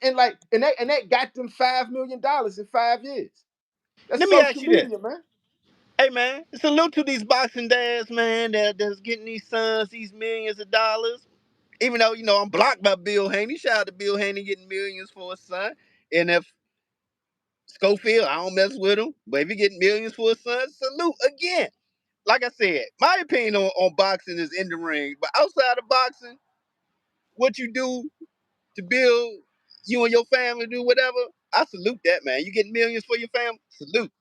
And that got them $5 million in 5 years. That's Let me ask social you this. media, man. Hey man, salute to these boxing dads, man, that's getting these sons these millions of dollars. Even though, I'm blocked by Bill Haney. Shout out to Bill Haney getting millions for his son. And if Schofield, I don't mess with him. But if he getting millions for his son, salute again. Like I said, my opinion on boxing is in the ring. But outside of boxing, what you do to build you and your family, do whatever, I salute that, man. You getting millions for your family? Salute.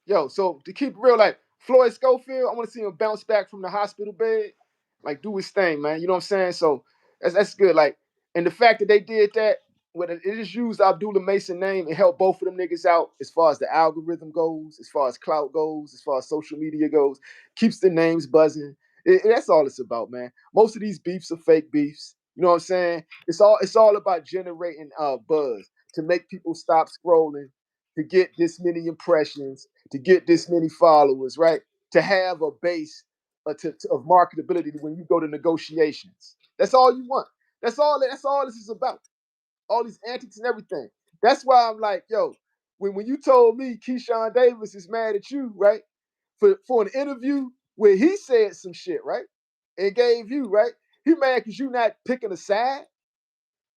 Yo, so to keep it real, like Floyd Schofield, I want to see him bounce back from the hospital bed, like do his thing, man. You know what I'm saying? So that's good. Like, and the fact that they did that, when it just used Abdullah Mason name and help both of them niggas out as far as the algorithm goes, as far as clout goes, as far as social media goes, keeps the names buzzing. That's all it's about, man. Most of these beefs are fake beefs. You know what I'm saying? It's all about generating buzz to make people stop scrolling, to get this many impressions, to get this many followers, right? To have a base of marketability when you go to negotiations. That's all you want. That's all this is about. All these antics and everything. That's why I'm like, yo, when you told me Keshan Davis is mad at you, right? For an interview where he said some shit, right? And gave you, right? He mad because you not picking a side,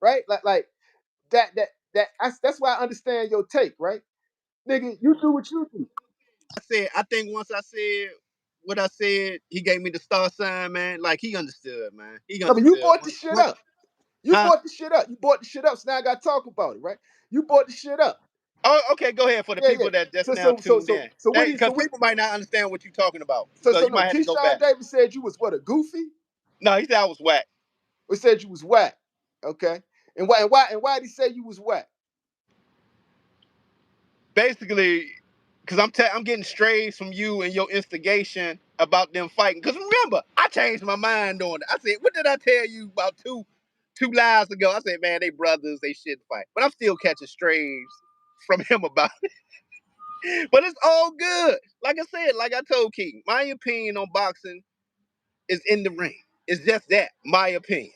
right? Like that's why I understand your take, right? Nigga, you do what you do. I think once I said what I said, he gave me the star sign, man. Like he understood, man. He I mean, you understood. brought the shit up. You Huh? brought the shit up. You brought the shit up. So now I gotta talk about it, right? You brought the shit up. Oh, okay. Go ahead for the Yeah, yeah. people that just So now so so tuned so in, so what he because so what people might not understand what you're talking about. so So so you no, might have to go Keshawn back. Davis said you was what, a goofy? No, he said I was whack. Or said you was whack. Okay. And why did he say you was whack? Basically, because I'm getting strays from you and your instigation about them fighting. Because remember, I changed my mind on it. I said, what did I tell you about two lives ago? I said, man, they brothers, they shouldn't fight. But I'm still catching strays from him about it. But it's all good. Like I said, like I told Keaton, my opinion on boxing is in the ring. It's just that, my opinion.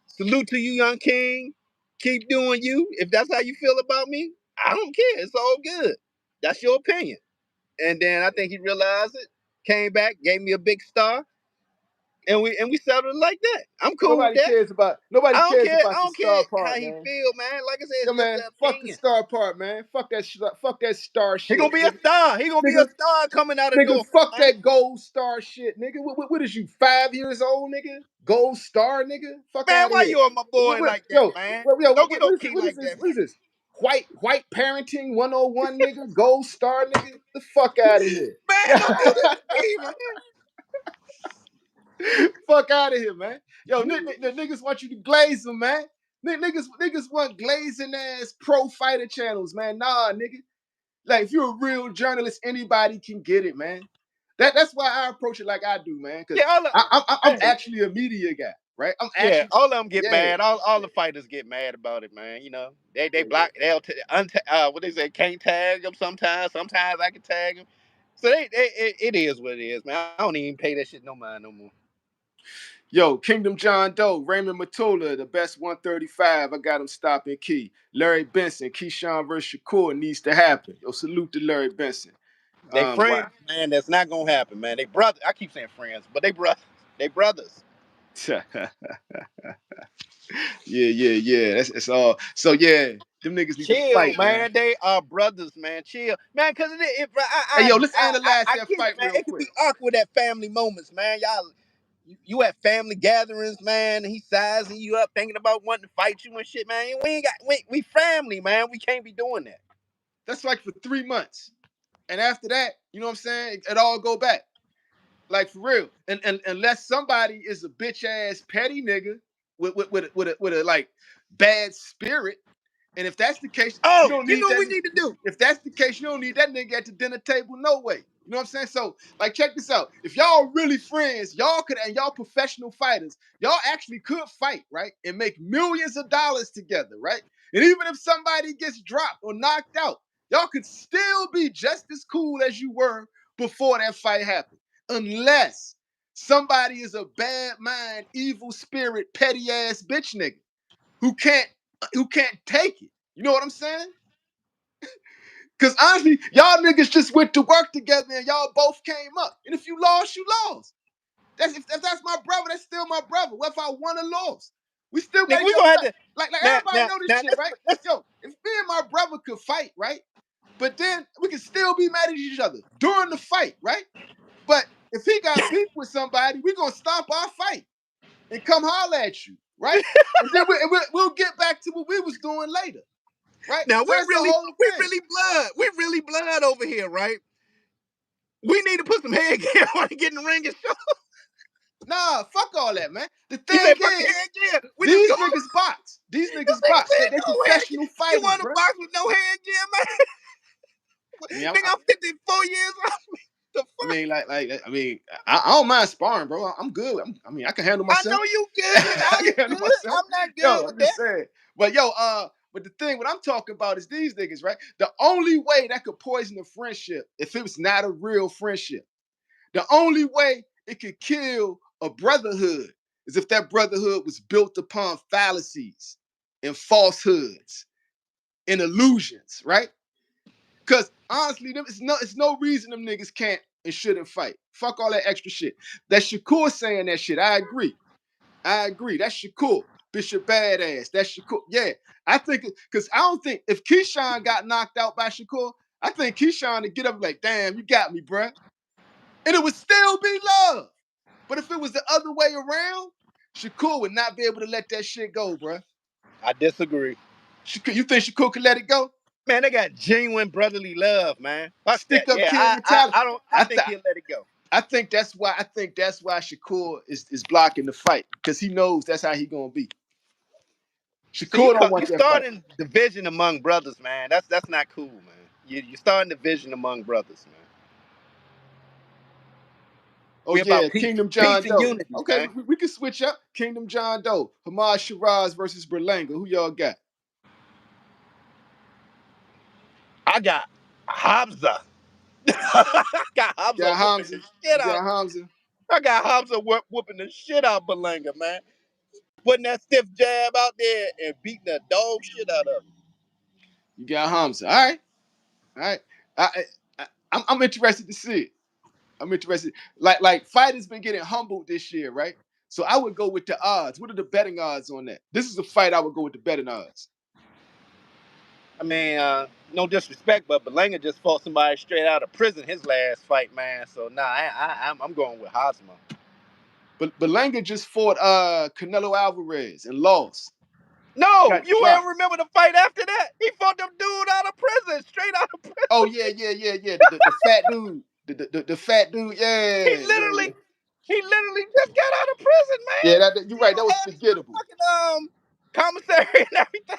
Salute to you, young king. Keep doing you. If that's how you feel about me, I don't care. It's all good. That's your opinion. And then I think he realized it, came back, gave me a big star, and we settled it like that. I'm cool with Nobody that. cares about nobody I don't cares care. I about the don't care star how part, he man. feel, man. Like I said, Yo, it's just man, an fuck the opinion. star part, man. Fuck that star He gonna shit, be a nigga. star. He gonna be a Nigga, star coming out the nigga, door, fuck man. that gold star shit, nigga. What is you, 5 years old, nigga? Gold star, nigga? Fuck Man, out of why here. you on my boy like that, Yo, man? Don't get what no is key what is like this? that. What is this? White parenting 101, nigga? Gold star, nigga? The fuck out of here. Man, don't do this to me, man. Fuck out of here, man. Yo, niggas want you to glaze them, man. Niggas want glazing ass pro fighter channels, man. Nah, nigga. Like, if you're a real journalist, anybody can get it, man. That's why I approach it like I do, man. Because Yeah, I'm hey, actually a media guy, right? I'm yeah, actually, all of them get yeah, mad. All the fighters get mad about it, man. You know, they yeah, block. What they say, can't tag them sometimes. Sometimes I can tag them. So it is what it is, man. I don't even pay that shit no mind no more. Yo, Kingdom John Doe, Raymond Matula, the best 135. I got him stopping key. Larry Benson, Keshan versus Shakur needs to happen. Yo, salute to Larry Benson. They Wow. friends, man. That's not gonna happen, man. They brothers. I keep saying friends, but they brothers. They brothers. Yeah. It's all. So yeah, them niggas need to Chill, fight, man. man. They are brothers, man. Chill, man. Cause Hey, yo, let's analyze I that get it, fight man. real It could be quick. awkward at family moments, man. Y'all, you at family gatherings, man. And he sizing you up, thinking about wanting to fight you and shit, man. We ain't got we family, man. We can't be doing that. That's like for 3 months, and after that, you know what I'm saying? It all go back, like for real. And unless somebody is a bitch ass petty nigga with a like bad spirit. And if that's the case, you Oh, don't you need know what that. we need to do? If that's the case, you don't need that nigga at the dinner table, no way. You know what I'm saying? So, like, check this out. If y'all really friends, y'all could, and y'all professional fighters, y'all actually could fight, right? And make millions of dollars together, right? And even if somebody gets dropped or knocked out, y'all could still be just as cool as you were before that fight happened. Unless somebody is a bad mind, evil spirit, petty ass bitch nigga who can't who can't take it. You know what I'm saying? Because honestly, y'all niggas just went to work together and y'all both came up. And if you lost, you lost. If that's my brother, that's still my brother. What if I won or lost? We still Nigga, gotta we get gonna have back. to Like now everybody now know this now. shit, right? If me and my brother could fight, right? But then we can still be mad at each other during the fight, right? But if he got beef with somebody, we gonna stop our fight and come holler at you, right? And then we'll get back to what we was doing later. Right? Now So that's the whole thing. we really blood over here, right? We need to put some headgear on and get in the ring and show. Nah, fuck all that, man. The He thing said, "Fuck your is, headgear. We just these go." niggas box. These This niggas nigga box. said, They "No headgear. professional You fighters, want to bro. box with no headgear, man?" I mean, Nigga, I'm 54 years old. The I fuck? mean, I don't mind sparring, bro. I'm good. I can handle I myself. know you good. I I can ain't handle good. myself. I'm not good Yo, with I'm that. just saying. But yo, but the thing, what I'm talking about is these niggas, right? The only way that could poison a friendship, if it was not a real friendship, the only way it could kill a brotherhood is if that brotherhood was built upon fallacies and falsehoods and illusions, right? Because honestly, it's no reason them niggas can't and shouldn't fight. Fuck all that extra shit. That Shakur saying that shit. I agree. That's Shakur. Bishop Badass. That's Shakur. Yeah. I think because I don't think if Keshan got knocked out by Shakur, I think Keshan would get up like, damn, you got me, bruh. And it would still be love. But if it was the other way around, Shakur would not be able to let that shit go, bruh. I disagree. You think Shakur could let it go? Man, they got genuine brotherly love, man. Fuck that. Stick up Yeah, kid mentality. I don't. I think he'll let it go. I think that's why Shakur is blocking the fight because he knows that's how he gonna be. So you Shakur don't you want that fight. starting division among brothers, man. That's not cool, man. You starting division among brothers, man. Oh We about yeah, peace, Kingdom peace John and Doe. unity, Okay, man. we can switch up. Kingdom John Doe. Hamad Shiraz versus Berlanga. Who y'all got? I got Hamza. I got You Hamza got whooping the Hamza. shit You out. got Hamza. I got Hamza whooping the shit out Belanga, man. Putting that stiff jab out there and beating the dog shit out of him. You got Hamza. All right. All right. I'm interested to see it. I'm interested. Like fighters been getting humbled this year, right? So I would go with the odds. What are the betting odds on that? This is a fight I would go with the betting odds. I mean, no disrespect, but Belanga just fought somebody straight out of prison his last fight, man. So nah, I'm going with Hosma. But Berlanga just fought Canelo Alvarez and lost. No, Got you dropped. ain't remember the fight after that? He fought them dude out of prison, straight out of prison. Oh yeah. The fat dude. The fat dude. He Yeah. literally, he literally just got out of prison, Yeah, man. you're right. That Still was had his forgettable. motherfucking commissary and everything.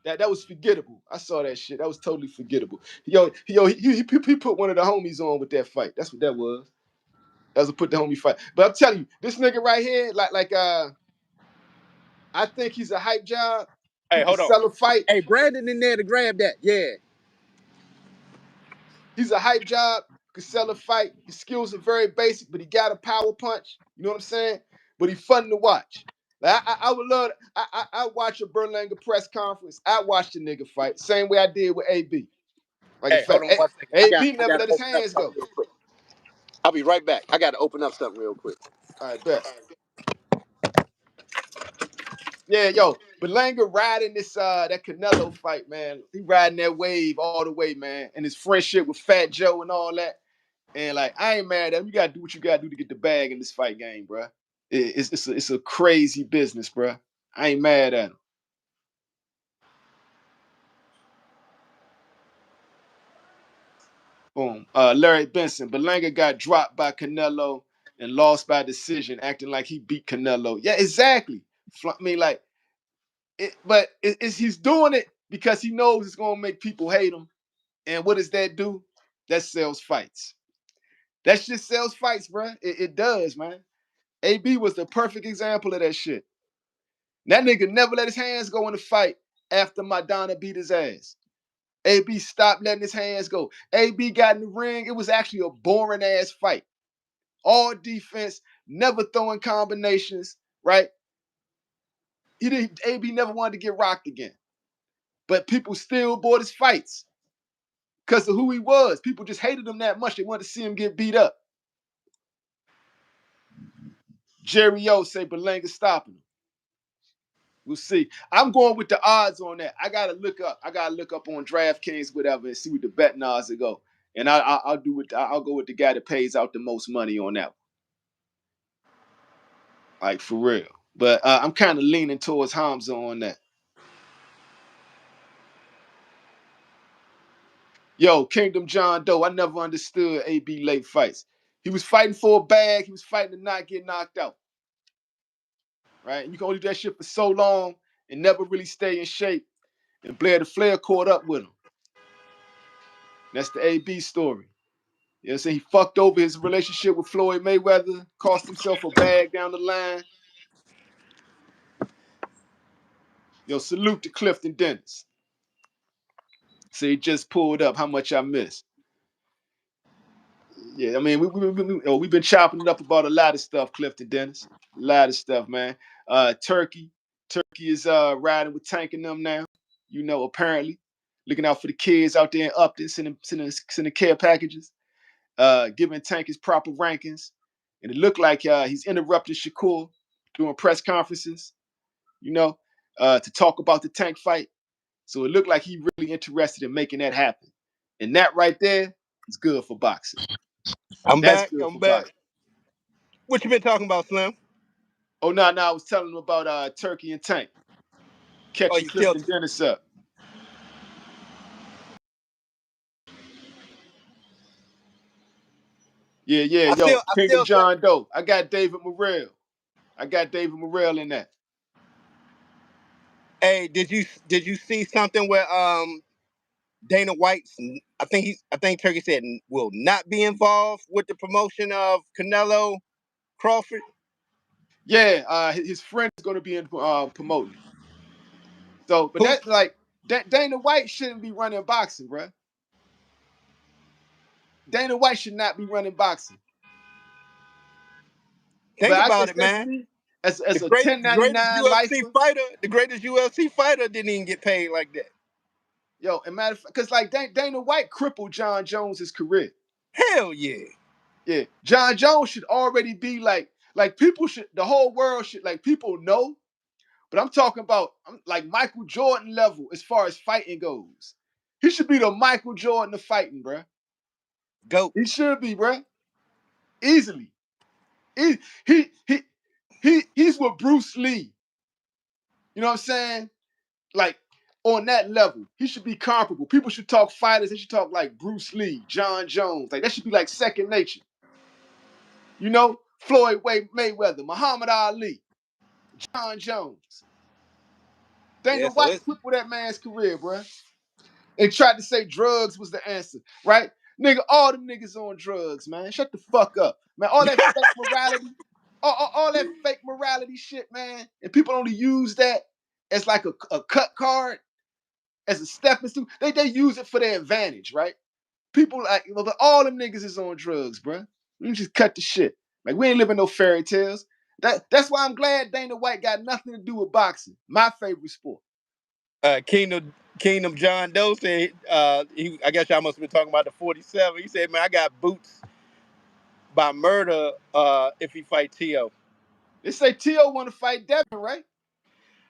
That was forgettable. I saw that shit. That was totally forgettable. He put one of the homies on with that fight. That's what that was. That was a put the homie fight. But I'm telling you, this nigga right here, I think he's a hype job Hey, who can hold on. sell a fight. Hey, Brandon in there to grab that. Yeah. He's a hype job, could sell a fight. His skills are very basic, but he got a power punch. You know what I'm saying? But he's fun to watch. Like, I would love. I watch a Berlanga press conference. I watch the nigga fight same way I did with AB. Like in Hey, hold fact, on 1 second. AB I never gotta let his open up hands something go. real quick. I'll be right back. I gotta open up something real quick. All right, bet. Yeah, yo, Berlanga riding this that Canelo fight, man. He riding that wave all the way, man. And his friendship with Fat Joe and all that. And like, I ain't mad at him. You gotta do what you gotta do to get the bag in this fight game, bro. It's a crazy business, bro. I ain't mad at him. Boom. Larry Benson. Berlanga got dropped by Canelo and lost by decision, acting like he beat Canelo. Yeah, exactly. I mean, like, he's doing it because he knows it's gonna make people hate him. And what does that do? That sells fights. That shit sells fights, bro. It does, man. AB was the perfect example of that shit. That nigga never let his hands go in the fight after Madonna beat his ass. AB stopped letting his hands go. AB got in the ring. It was actually a boring ass fight. All defense, never throwing combinations, right? He didn't. AB never wanted to get rocked again. But people still bought his fights because of who he was. People just hated him that much. They wanted to see him get beat up. Jerry O say Berlanga stopping him. We'll see. I'm going with the odds on that. I gotta look up. I gotta look up on DraftKings, whatever, and see what the betting odds will go. And I'll do it. I'll go with the guy that pays out the most money on that one. Like for real. But I'm kind of leaning towards Hamza on that. Yo, Kingdom John Doe. I never understood AB late fights. He was fighting for a bag. He was fighting to not get knocked out. right? And you can only do that shit for so long and never really stay in shape. And Blair the Flair caught up with him. That's the AB story. You know what I'm saying? He fucked over his relationship with Floyd Mayweather, cost himself a bag down the line. Yo, salute to Clifton Dennis. So he just pulled up how much I missed. Yeah, I mean, we've been chopping it up about a lot of stuff, Clifton Dennis. A lot of stuff, man. Turkey. Turkey is riding with Tank and them now. You know, apparently. Looking out for the kids out there in Upton, sending care packages, giving Tank his proper rankings. And it looked like he's interrupted Shakur doing press conferences, you know, to talk about the Tank fight. So it looked like he really interested in making that happen. And that right there is good for boxing. I'm That's back. good I'm for back. boxing. What you been talking about, Slim? Oh, no, I was telling him about Turkey and Tank. Oh, Catching you still? Clifton Dennis up. Yeah, I yo, still, I Kingdom still think. John Doe. I got David Morrell. In that. Hey, did you see something where Dana White's? I think Turkey said will not be involved with the promotion of Canelo Crawford. Yeah, his friend is going to be in promoting it. So, but Who? that's like Dana White shouldn't be running boxing, bro. Dana White should not be running boxing. Think But I about guess it, that's man. me as The a greatest 1099 UFC lifer. fighter, didn't even get paid like that. Yo, and matter of fact, because like Dana White crippled John Jones' career. Hell yeah. Yeah, John Jones should already be like people should, the whole world should, like, people know. But I'm talking about, like, Michael Jordan level as far as fighting goes. He should be the Michael Jordan of fighting, bruh. Goat. He should be, bruh. Easily. He he he he's with Bruce Lee. You know what I'm saying? Like, on that level, he should be comparable. People should talk fighters. They should talk like Bruce Lee, John Jones. Like, that should be like second nature. You know, Floyd Mayweather, Muhammad Ali, John Jones. Yeah, Dana so White it's crippled that man's career, bruh. And tried to say drugs was the answer, right? Nigga, all them niggas on drugs, man. Shut the fuck up, man. All that fake morality, all that fake morality shit, man. And people only use that as like a cut card, as a stepping stone. They use it for their advantage, right? People like, but all them niggas is on drugs, bro. You just cut the shit. Like, we ain't living no fairy tales. That's why I'm glad Dana White got nothing to do with boxing. My favorite sport. Kingdom John Doe said, I guess y'all must have been talking about the 47. He said, man, I got boots by murder if he fight T.O. They say T.O. want to fight Devin, right?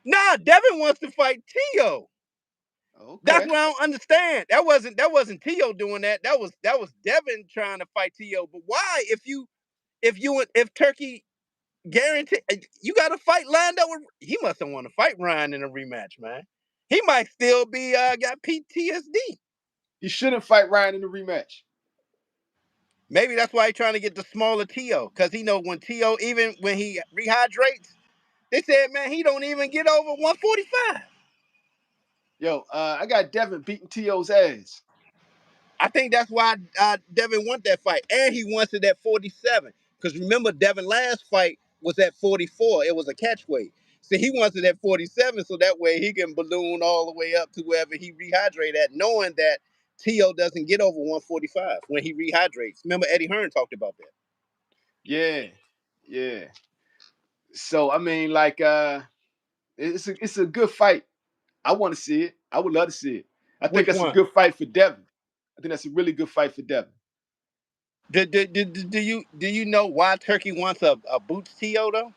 Nah, Devin wants to fight T.O. That's Okay. what I don't understand. That wasn't T.O. doing that. That was Devin trying to fight T.O. But why? If Turkey guarantee you got a fight lined up with, he must have want to fight Ryan in a rematch, man. He might still be got PTSD. He shouldn't fight Ryan in the rematch. Maybe that's why he's trying to get the smaller T.O. Because he know when T.O., even when he rehydrates, they said, man, he don't even get over 145. Yo, I got Devin beating T.O.'s ass. I think that's why Devin won that fight. And he wants it at 47. Because remember, Devin last fight was at 44. It was a catch weight. So he wants it at 47 so that way he can balloon all the way up to wherever he rehydrate at, knowing that T.O. doesn't get over 145 when he rehydrates. Remember, Eddie Hearn talked about that. Yeah, yeah. So I mean, like, it's a good fight. I want to see it. I would love to see it. I think Which that's a one? good fight for Devin. I think that's a really good fight for Devin. Do you know why Turkey wants a Boots T.O. though?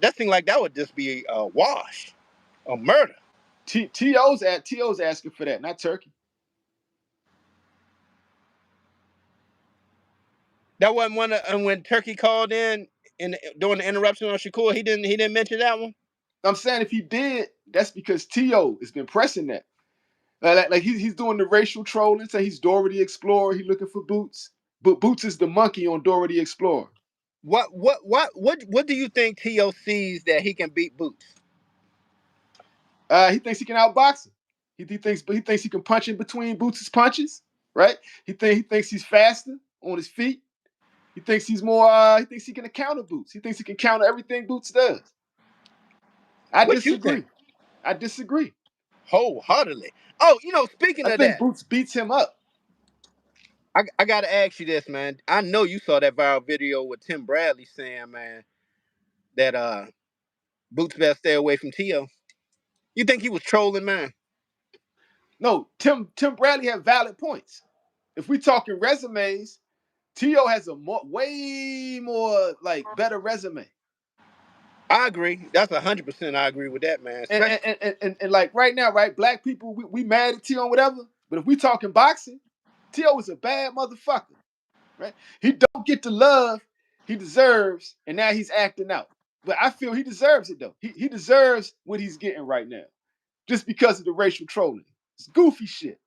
That seemed like that would just be a wash, a murder. T.O.'s asking for that, not Turkey. That wasn't one when Turkey called in during the interruption on Shakur. He didn't mention that one. I'm saying if he did, that's because T.O. has been pressing that. Like he's doing the racial trolling. So he's Dora the Explorer. He looking for Boots, but Boots is the monkey on Dora the Explorer. What do you think T.O. sees that he can beat Boots? He thinks he can outbox him. He thinks he can punch in between Boots' punches, right? He thinks he's faster on his feet. He thinks he's more. He thinks he can counter Boots. He thinks he can counter everything Boots does. I What you think? disagree. I disagree. Wholeheartedly. Oh, speaking I of think that, Boots beats him up. I gotta ask you this, man. I know you saw that viral video with Tim Bradley saying, man, that Boots better stay away from T.O. You think he was trolling, man? No, Tim Bradley had valid points. If we talking resumes, T.O. has a way more like better resume. I agree. That's 100%. I agree with that, man. And Especially, and like right now, right? Black people, we mad at T.O. and whatever. But if we talking boxing, T.O. is a bad motherfucker, right? He don't get the love he deserves, and now he's acting out. But I feel he deserves it though. He deserves what he's getting right now, just because of the racial trolling. It's goofy shit,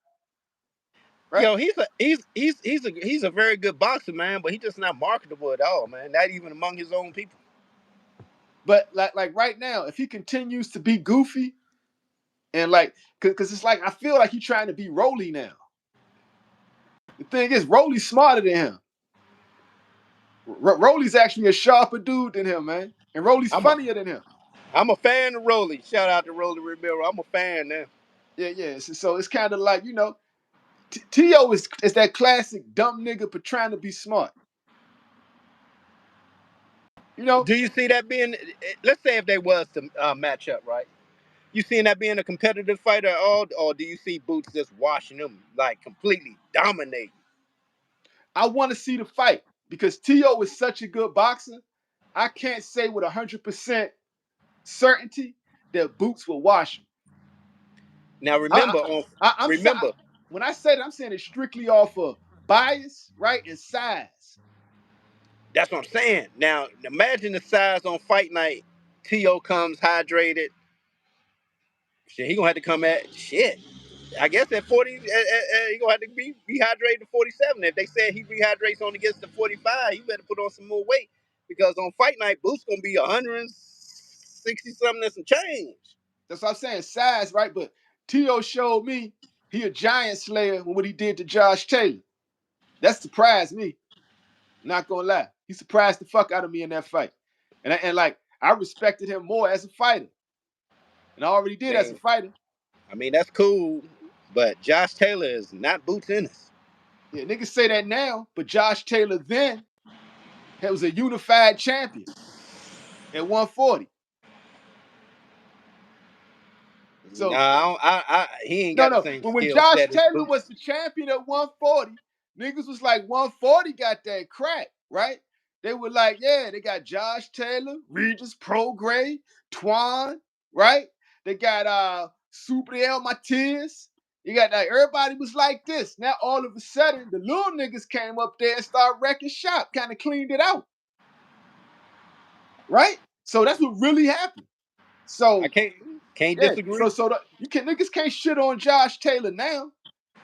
right? he's a very good boxer, man. But he's just not marketable at all, man. Not even among his own people. But like right now, if he continues to be goofy and like, cause it's like I feel like he's trying to be Rolly now. The thing is, Rolly's smarter than him. Rolly's actually a sharper dude than him, man. And Rolly's I'm a funnier than him. I'm a fan of Rolly. Shout out to Rolly Romero. I'm a fan now. Yeah. So it's kind of like T.O. is that classic dumb nigga but trying to be smart. You know, Do you see that being? Let's say if they was to match up, right? You seeing that being a competitive fight at all, or do you see Boots just washing them like completely dominating? I want to see the fight because T.O. is such a good boxer. I can't say with 100% certainty that Boots will wash him. Now I, remember, I'm remember when I say that, I'm saying it strictly off of bias, right, and size. that's what I'm saying. Now imagine the size on fight night. To comes hydrated. Shit, he gonna have to come at shit. I guess at 40, he gonna have to be rehydrated to 47. If they said he rehydrates on against the 45, he better put on some more weight because on fight night, Boots gonna be 160 something and some change. That's what I'm saying, size, right? But T.O. showed me he a giant slayer when what he did to Josh Taylor. That surprised me. Not gonna lie, he surprised the fuck out of me in that fight, and like I respected him more as a fighter, and I already did as a Man, fighter. I mean that's cool, but Josh Taylor is not Boots Ennis. Yeah, niggas say that now, but Josh Taylor then was a unified champion at 140. So Nah, he ain't got the no. same When skill Josh set as Taylor was Boots. the champion at 140, niggas was like 140 got that crack, right? They were like, yeah, they got Josh Taylor, Regis Prograis, Twan, right? They got Subriel Matias. You got like everybody was like this. Now all of a sudden, the little niggas came up there and started wrecking shop, kind of cleaned it out, right? So that's what really happened. I So can't yeah, disagree. you can niggas can't shit on Josh Taylor now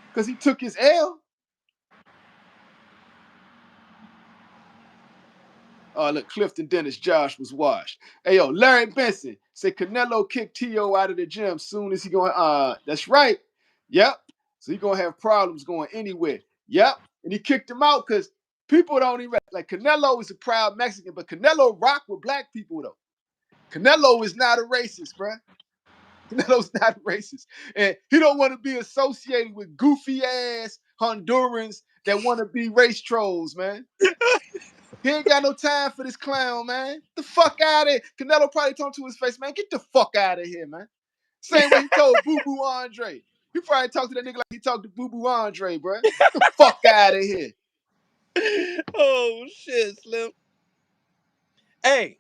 because he took his L. Oh, look, Clifton Dennis, Josh was washed. Hey, yo, Larry Benson said Canelo kicked T.O. out of the gym soon as he going, that's right. Yep. So he going to have problems going anywhere. Yep. And he kicked him out because people don't even, like, Canelo is a proud Mexican, but Canelo rock with black people, though. Canelo is not a racist, bruh. Canelo's not racist. And he don't want to be associated with goofy ass Hondurans that want to be race trolls, man. He ain't got no time for this clown, man. Get the fuck out of here. Canelo probably told him to his face, man. Get the fuck out of here, man. Same way he told Boo Boo Andre. He probably talked to that nigga like he talked to Boo Boo Andre, bro. Get the fuck out of here. Oh shit, Slim. Hey,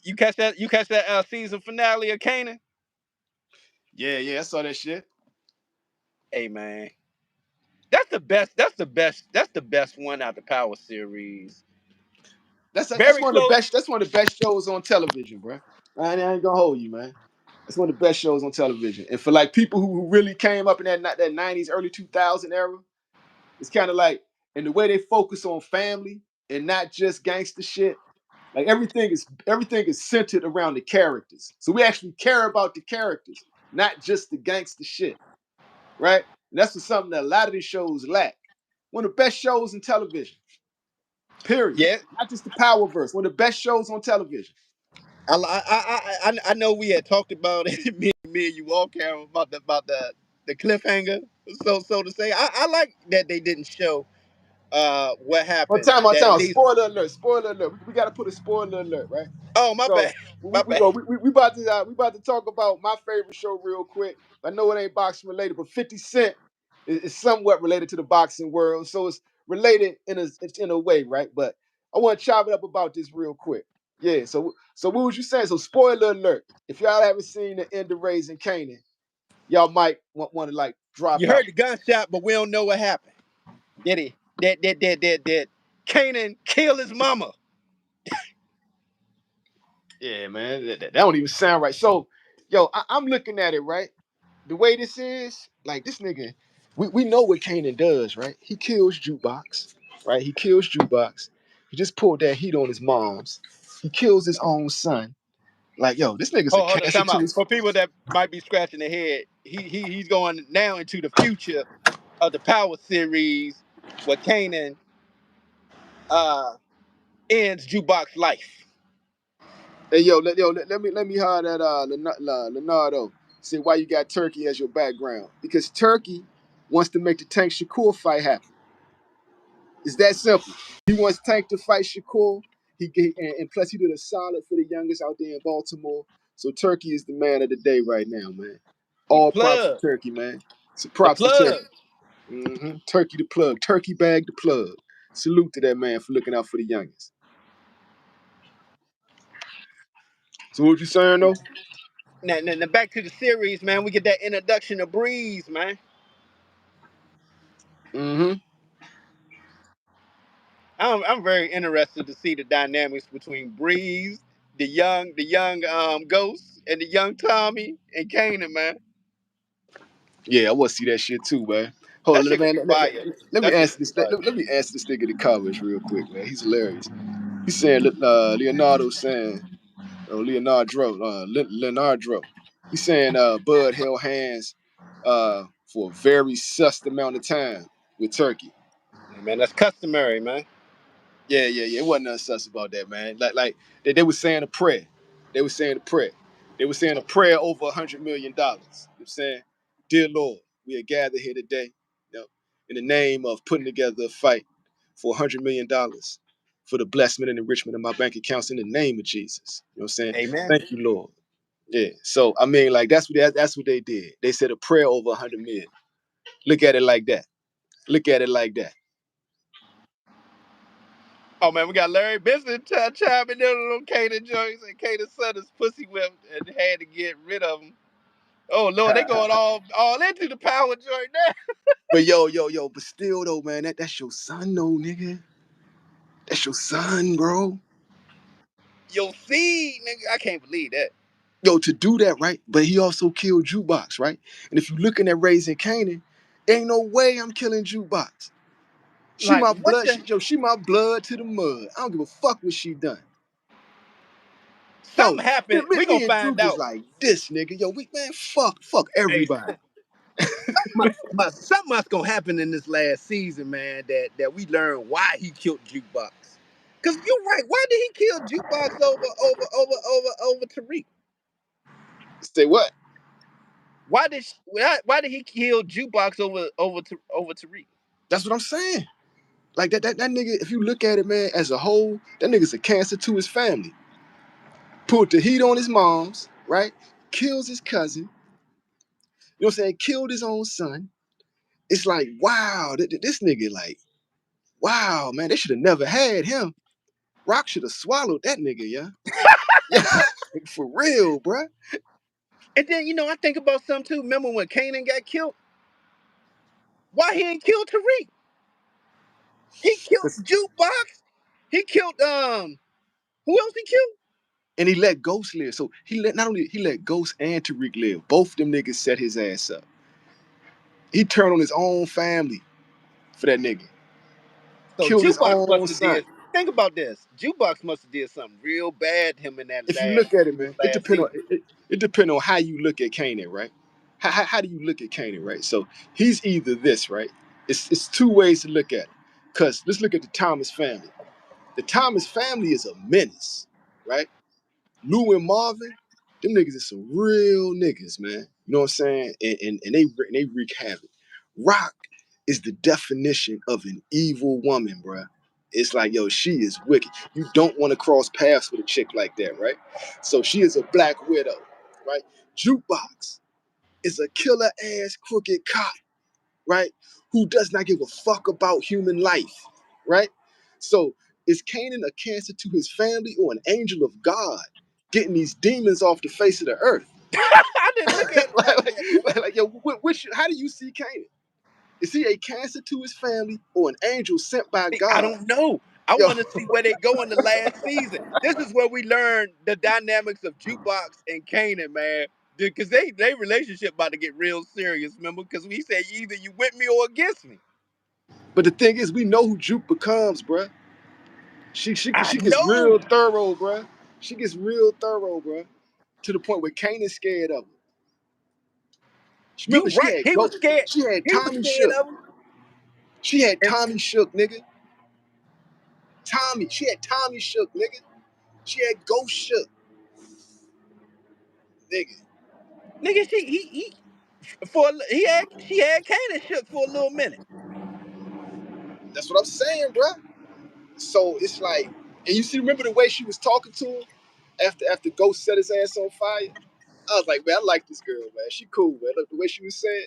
you catch that? You catch that season finale of Kanan? Yeah, I saw that shit. Hey man, that's the best. That's the best. That's the best one out of the Power series. That's Very one of the close. best. That's one of the best shows on television, bro. I ain't gonna hold you, man. That's one of the best shows on television. And for like people who really came up in that 90s, early 2000 era, it's kind of like, and the way they focus on family, and not just gangster shit. Like everything is centered around the characters. So we actually care about the characters, not just the gangster shit, right? And that's what something that a lot of these shows lack. One of the best shows in television, period. Yeah, Not just the Powerverse. One of the best shows on television. I know we had talked about it, me and you all, Karen, about the cliffhanger, so to say. I like that they didn't show what On happened. time, on That at time. least. Spoiler alert. Spoiler alert. We got to put a spoiler alert, right? Oh, my So bad, my bad. we about to talk about my favorite show real quick. I know it ain't boxing related, but 50 Cent is somewhat related to the boxing world, so it's related in a way, right? But I want to chop it up about this real quick. Yeah. So what was you saying? So spoiler alert. If y'all haven't seen the end of Raising Kanan, y'all might want to like drop You out. heard the gunshot, but we don't know what happened. Did he? Did Kanan kill his mama? Yeah, man, that don't even sound right. So, yo, I'm looking at it right. The way this is, like this nigga, we know what Kanan does, right? He kills Jukebox, right? He kills Jukebox. He just pulled that heat on his mom's. He kills his own son. Like, yo, this nigga's a Hold on, cancer time to out. his. For people that might be scratching their head, he's going now into the future of the Power series, where Kanan uh, ends Jukebox life. Hey, let me hire that Leonardo. Say why you got Turkey as your background? Because Turkey wants to make the Tank Shakur fight happen. It's that simple. He wants Tank to fight Shakur. And plus he did a solid for the youngest out there in Baltimore. So Turkey is the man of the day right now, man. The All props to plug, Turkey, man. So the props to plug. Turkey. Turkey the plug. Turkey bag the plug. Salute to that man for looking out for the youngest. So what you saying though? Now back to the series, man. We get that introduction of Breeze, man. Mm-hmm. I'm very interested to see the dynamics between Breeze, the young Ghost, and the young Tommy and Kanan, man. Yeah, I want to see that shit too, man. That Hold on, shit gonna man. be fire. Let me That shit answer gonna be this. fire. Let me answer this nigga in the comments real quick, man. He's hilarious. He's saying Leonardo saying Leonardo. He's saying Bud held hands for a very sus amount of time with Turkey. Yeah, man, that's customary, man. Yeah. It wasn't nothing sus about that, man. Like they were saying a prayer. They were saying a prayer. They were saying a prayer over $100 million. You know what I'm saying, dear Lord, we are gathered here today, in the name of putting together a fight for $100 million for the blessment and enrichment of my bank accounts in the name of Jesus. You know what I'm saying? Amen. Thank you, Lord. Yeah. So I mean, like that's what they did. They said a prayer over 100 million. Look at it like that. Look at it like that. Oh man, we got Larry Benson chiming in on Kanan joints, and Kanan's son is pussy whipped and had to get rid of him. Oh Lord, they going all into the power joint now. But but still though, man, that's your son though, nigga. That's your son, bro. Yo, see, nigga, I can't believe that. Yo, to do that, right? But he also killed Jukebox, right? And if you're looking at Raising Kanan, ain't no way I'm killing Jukebox. She Like my what blood. the? She my blood to the mud. I don't give a fuck what she done. Yo, Something happened. We gonna me and find Juke is out. like this, nigga. Yo, fuck Hey, everybody. something must gonna happen in this last season, man. That we learn why he killed Jukebox. Cause you're right. Why did he kill Jukebox over Tariq? Say what? Why did he kill Jukebox over Tariq? That's what I'm saying. Like that nigga, if you look at it, man, as a whole, that nigga's a cancer to his family. Put the heat on his mom's, right? Kills his cousin. You know what I'm saying? Killed his own son. It's like, wow, this nigga, like, wow, man, they should have never had him. Rock should have swallowed that nigga, yeah. Yeah, like, for real, bruh. And then I think about something too. Remember when Kanan got killed? Why he ain't killed Tariq? He killed 'Cause- Jukebox. He killed who else he killed? And he let Ghost live. So not only he let Ghost and Tariq live. Both them niggas set his ass up. He turned on his own family for that nigga. So Killed his Jukebox own must have son. did. Think about this. Jukebox must have did something real bad to him in that If you look at it, man, it last depends on season. it depends on how you look at Kanan, right? How do you look at Kanan, right? So he's either this, right? It's two ways to look at it. Cause let's look at the Thomas family. The Thomas family is a menace, right? Lou and Marvin, them niggas is some real niggas, man. You know what I'm saying? And they wreak havoc. Rock is the definition of an evil woman, bruh. It's like, yo, she is wicked. You don't want to cross paths with a chick like that, right? So she is a black widow, right? Jukebox is a killer ass crooked cop, right? Who does not give a fuck about human life, right? So is Kanan a cancer to his family or an angel of God getting these demons off the face of the earth? I didn't look at it like that. Yo, how do you see Kanan? Is he a cancer to his family or an angel sent by I God? don't know. I Yo, want to see where they go in the last season. This is where we learn the dynamics of Jukebox and Kanan, man. Because they relationship about to get real serious, remember? Because we said either you with me or against me. but the thing is, we know who Juke becomes, bruh. I She gets know. real thorough, bruh. She gets real thorough, bruh. To the point where Kanan's scared of her. You Remember, right. He was scared. She had He was Tommy scared shook. of him. She had And Tommy shook, nigga. She had Tommy shook, nigga. She had Ghost shook, nigga. nigga, she had Kanan shook for a little minute. That's what I'm saying, bruh. So it's like, and you see, remember the way she was talking to him after Ghost set his ass on fire? I was like, man, I like this girl, man. She cool, man. Look, the way she was saying,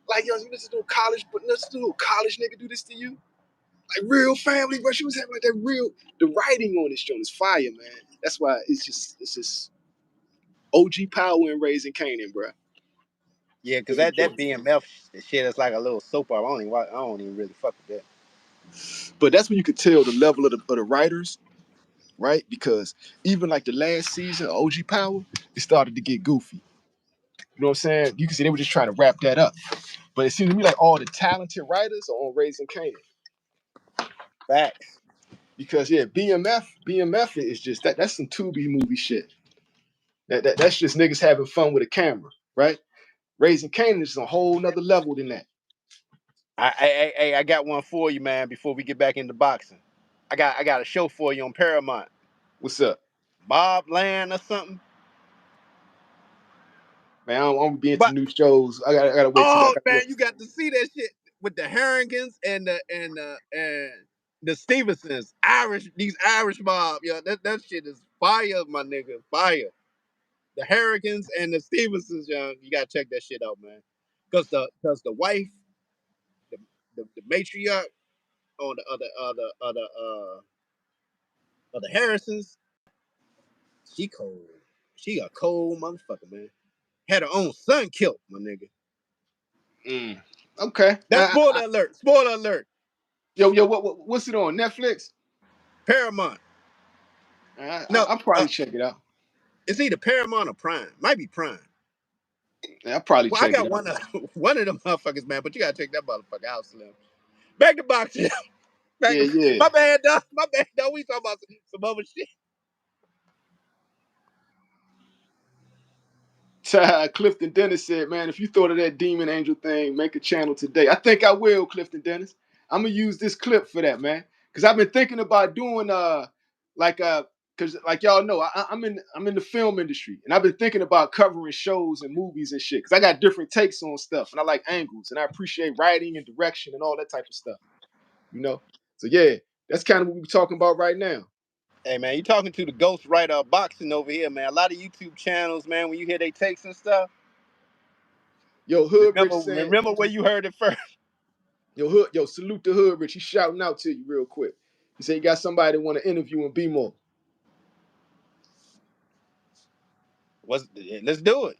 like, yo, you listen to a college, but listen to a college nigga do this to you. Like real family, bro. She was having like that real. The writing on this joint is fire, man. That's why it's just OG power in raising Kanan, bro. Yeah, because Really that dope. BMF shit is like a little soap opera. I don't even really fuck with that. But that's when you could tell the level of the writers, right? Because even like the last season, OG Power, it started to get goofy. You know what I'm saying? You can see they were just trying to wrap that up. But it seems to me like all the talented writers are on Raising Kanan. Facts. Because yeah, BMF is just that's some Tubi movie shit. That's just niggas having fun with a camera, right? Raising Kanan is a whole nother level than that. I got one for you, man. Before we get back into boxing, I got a show for you on Paramount. What's up? Bob Land or something. Man, I don't be into But new shows. I gotta wait till I oh gotta man, wait. you got to see that shit with the Harringtons and the Stevensons, these Irish mob. Yo, that shit is fire, my nigga, fire. The Harringtons and the Stevensons, young. You gotta check that shit out, man. Cause the wife, the, the matriarch on the of the Harrisons, she cold. She a cold motherfucker, man. Had her own son killed, my nigga. Mm. Okay. That's spoiler alert. Spoiler alert. Yo, what's it on Netflix? Paramount. No, I'll probably check it out. it's either Paramount or Prime. Might be Prime. I'll probably Well, I check it got out. one of them motherfuckers, man. But you gotta check that motherfucker out, Slim. Back to boxing. Back to, Yeah. my bad, dog. My bad, dog. We talking about some other shit. Clifton Dennis said, man, if you thought of that demon angel thing, make a channel today. I think I will, Clifton Dennis. I'm gonna use this clip for that, man. Cause I've been thinking about doing like cause like y'all know, I'm in the film industry and I've been thinking about covering shows and movies and shit. Cause I got different takes on stuff and I like angles and I appreciate writing and direction and all that type of stuff. You know? So yeah, that's kind of what we're talking about right now. Hey, man, you talking to the ghost writer of boxing over here, man. A lot of YouTube channels, man. When you hear they takes and stuff, Yo, Hood Rich said, remember where you heard it first. Salute to Hood Rich. He's shouting out to you real quick. He said he got somebody that want to interview and be more. Let's do it.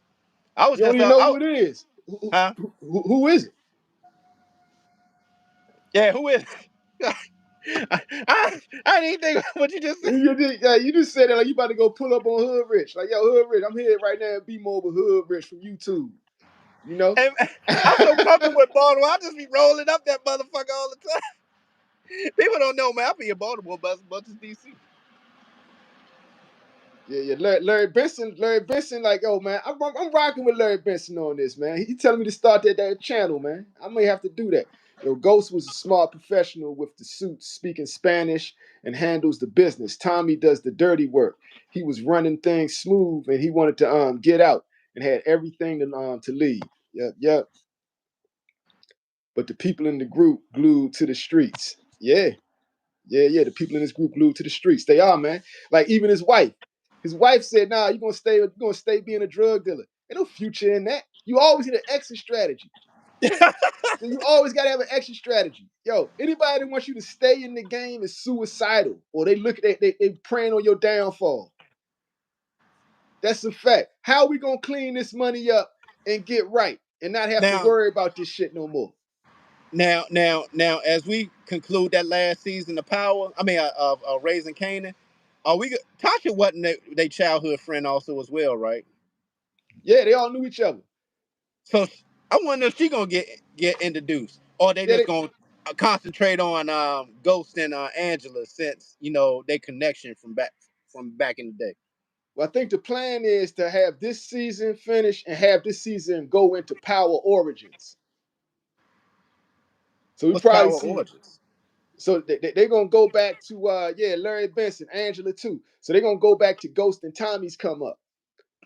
I was You don't just even know who it is. huh? Who is it? Yeah, who is? I didn't think what you just said. You just said that like you about to go pull up on Hood Rich. Like, yo, Hood Rich, I'm here right now and be more with Hood Rich from YouTube. You know? And I'm so comfortable with Baltimore. I just be rolling up that motherfucker all the time. People don't know, man. I be in Baltimore, but as much as DC. Yeah. Larry Benson, like, oh man, I'm rocking with Larry Benson on this, man. He telling me to start that channel, man. I may have to do that. Ghost was a smart professional with the suits, speaking Spanish and handles the business. Tommy does the dirty work. He was running things smooth, and he wanted to get out and had everything to leave. Yep, yep. But the people in the group glued to the streets. Yeah. Yeah. The people in this group glued to the streets. They are, man. Like even his wife. His wife said, "Nah, you're gonna stay being a drug dealer. Ain't no future in that. You always need an exit strategy. You always gotta have an exit strategy. Yo, anybody that wants you to stay in the game is suicidal, or they look at they preying on your downfall. That's a fact. How are we gonna clean this money up and get right and not have to Now, worry about this shit no more? now, as we conclude that last season of Power, of Raising Kanan, are we? Tasha wasn't their childhood friend also as well, right? Yeah, they all knew each other. So I wonder if she gonna get introduced, or they Yeah, just gonna concentrate on Ghost and Angela since they connection from back in the day. well, I think the plan is to have this season finish and have this season go into Power Origins. So we What's probably Power see. Origins? So they're gonna go back to Larry Benson, Angela too. So they're gonna go back to Ghost and Tommy's come up.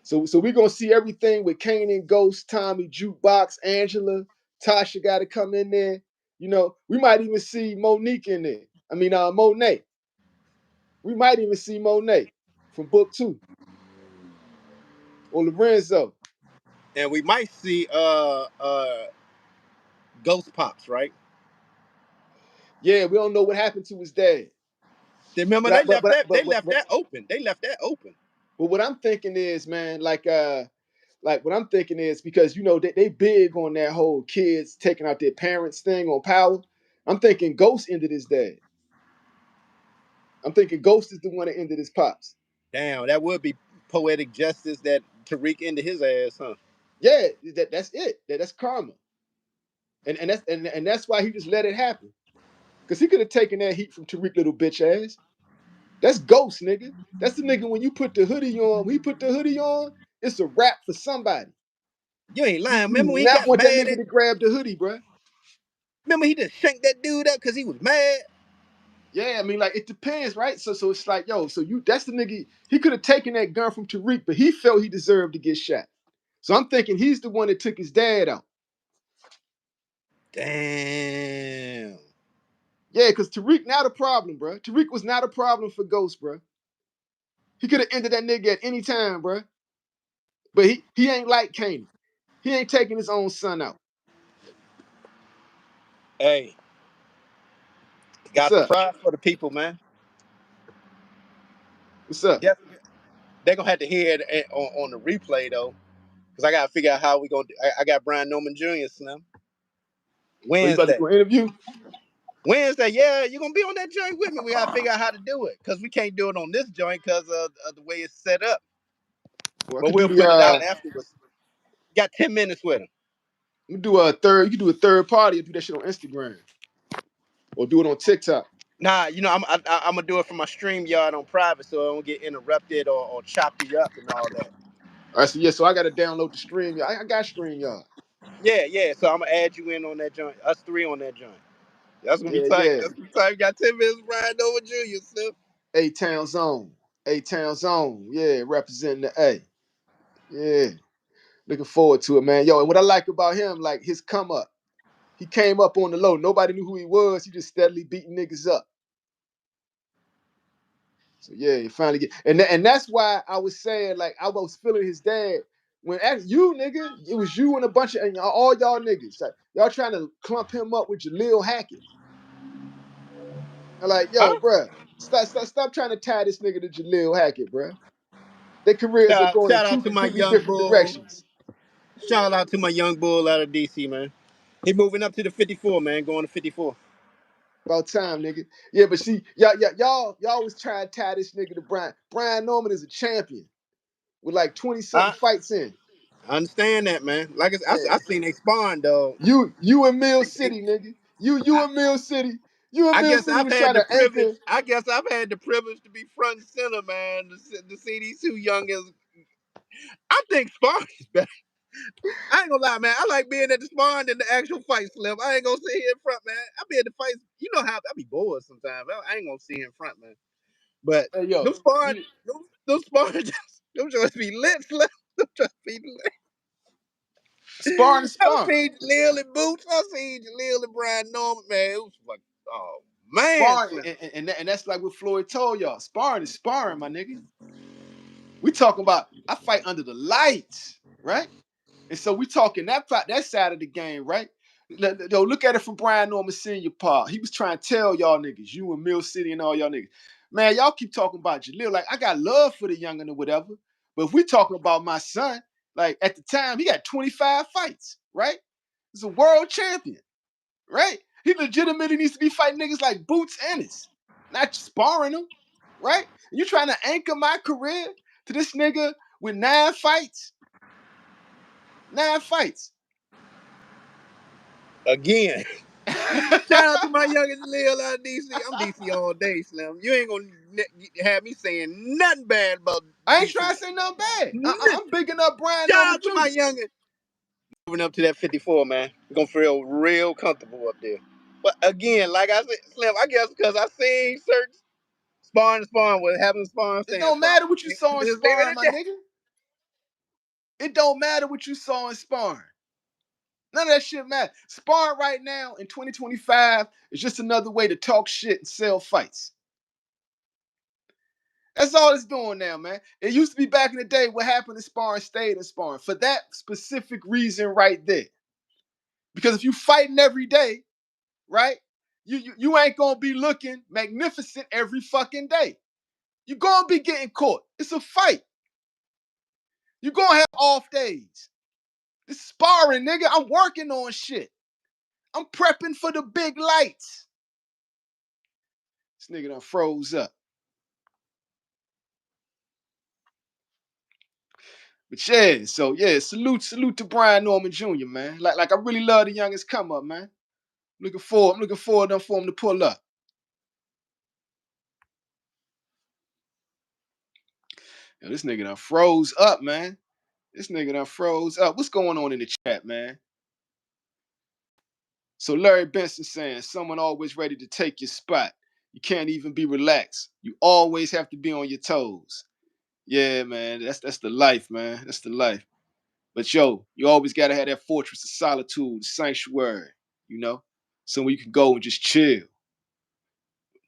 So we're gonna see everything with Kanan, Ghost, Tommy, Jukebox, Angela, Tasha got to come in there. We might even see Monique in there. I mean, Monet. We might even see Monet from Book 2 or Lorenzo. And we might see Ghost Pops, right? Yeah, we don't know what happened to his dad. Remember But I, they left that they left but that open. They left that open. but what I'm thinking is, man, like what I'm thinking is because they big on that whole kids taking out their parents thing on Power. I'm thinking Ghost ended his dad. I'm thinking Ghost is the one that ended his pops. Damn, that would be poetic justice that Tariq into his ass, huh? Yeah, that's it. That's karma, and that's why he just let it happen. Cause he could have taken that heat from Tariq little bitch ass. That's Ghost, nigga. That's the nigga when you put the hoodie on. When he put the hoodie on, it's a wrap for somebody. You ain't You lying. Remember do when he not got want that mad nigga at? to grab the hoodie, bruh. Remember he just shanked that dude up because he was mad. Yeah, I mean, like it depends, right? So it's like, yo, so that's the nigga. He could have taken that gun from Tariq, but he felt he deserved to get shot. So I'm thinking he's the one that took his dad out. Damn. Yeah, because Tariq not a problem, bro. Tariq was not a problem for Ghost, bro. He could have ended that nigga at any time, bro. But he ain't like Kanan. He ain't taking his own son out. Hey, What's got the up? pride for the people, man. What's up? Definitely. They're gonna have to hear it on the replay though, because I gotta figure out how we gonna. I got Brian Norman Jr. Slim Oh, you about to Wednesday. do an interview? Wednesday, yeah, you're gonna be on that joint with me. We gotta figure out how to do it because we can't do it on this joint because of the way it's set up. Well, I But could do we'll the put it out afterwards. Got 10 minutes with him. you do a third. You can do a third party and do that shit on Instagram or do it on TikTok. Nah, I'm gonna do it from my stream yard on private, so I don't get interrupted or choppy up and all that. All right, so yeah, so I got to download the stream. I got stream, y'all. Yeah. So I'm gonna add you in on that joint. Us three on that joint. That's gonna be Yeah, tight. yeah. That's gonna be tight. We got 10 minutes Brian over Junior still. A-Town Zone. A-Town Zone. Yeah, representing the A. Yeah. Looking forward to it, man. Yo, and what I like about him, like his come up. He came up on the low. Nobody knew who he was. He just steadily beating niggas up. So yeah, he finally get and that's why I was saying, like, I was feeling his dad. When you nigga, it was you and a bunch of and all y'all niggas. Like, y'all trying to clump him up with Jaleel Hackett. I'm like, yo, Huh? bruh, stop trying to tie this nigga to Jaleel Hackett, bruh. Their careers are going in Shout two out to my completely young different bull. directions. Shout out to my young bull out of DC, man. He moving up to the 54, man. Going to 54. About time, nigga. Yeah, but see, y'all was trying to tie this nigga to Brian. Brian Norman is a champion with like 20 something I, fights in. I understand that, man. Yeah. I seen they spawn, though. You in Mill City, nigga. You in Mill City. You and I Mill guess City I've was had trying the to privilege. anchor. I guess I've had the privilege to be front and center, man. To see these two youngins. I think sparring is better. I ain't gonna lie, man. I like being at the sparring than the actual fight, Slim. I ain't gonna sit here in front, man. I be at the fights. You know how I be bored sometimes. I ain't gonna sit here in front, man. But Hey, yo, those sparring, you, those sparring, them just be lit, Slim. Them just be lit. sparring is I sparring. seen Jaleel and Boots. I seen Jaleel and Brian Norman, man. It was like, oh man, Sparring, Slim. and that's like what Floyd told y'all. Sparring is sparring, my nigga. We talking about I fight under the lights, right? And so we talking that side of the game, right? Yo, look at it from Brian Norman Senior part. He was trying to tell y'all niggas, you and Mill City and all y'all niggas, man, y'all keep talking about Jaleel. Like, I got love for the youngin' or whatever. But if we talking about my son, like at the time, he got 25 fights, right? He's a world champion, right? He legitimately needs to be fighting niggas like Boots Ennis, not sparring them, right? And you trying to anchor my career to this nigga with 9 fights? 9 fights. Again. Shout out to my youngest Jaleel out of DC. I'm DC all day, Slim. You ain't gonna have me saying nothing bad about I ain't DC. trying to say nothing bad. Nothing. I'm bigging up Brian Shout Norman out to my Jr. youngest. Moving up to that 54, man. We're gonna feel real comfortable up there. But again, like I said, Slim, I guess because I seen certain sparring with having sparring It saying don't sparring. matter what you saw in Just leave it sparring, at my that. nigga. It don't matter what you saw in sparring. None of that shit matter. Sparring right now in 2025 is just another way to talk shit and sell fights. That's all it's doing now, man. It used to be back in the day what happened in sparring stayed in sparring for that specific reason right there. Because if you fighting every day, right, you ain't gonna be looking magnificent every fucking day. You're gonna be getting caught. It's a fight. You're gonna have off days. It's sparring, nigga. I'm working on shit. I'm prepping for the big lights. This nigga done froze up. But yeah, so yeah, salute to Brian Norman Jr., man. Like I really love the youngest come up, man. I'm looking forward for him to pull up. Yo, this nigga done froze up, man. This nigga done froze up. What's going on in the chat, man? So Larry Benson saying, someone always ready to take your spot. You can't even be relaxed. You always have to be on your toes. Yeah, man, that's the life, man. That's the life. But yo, you always gotta have that fortress of solitude, sanctuary, you know, somewhere you can go and just chill.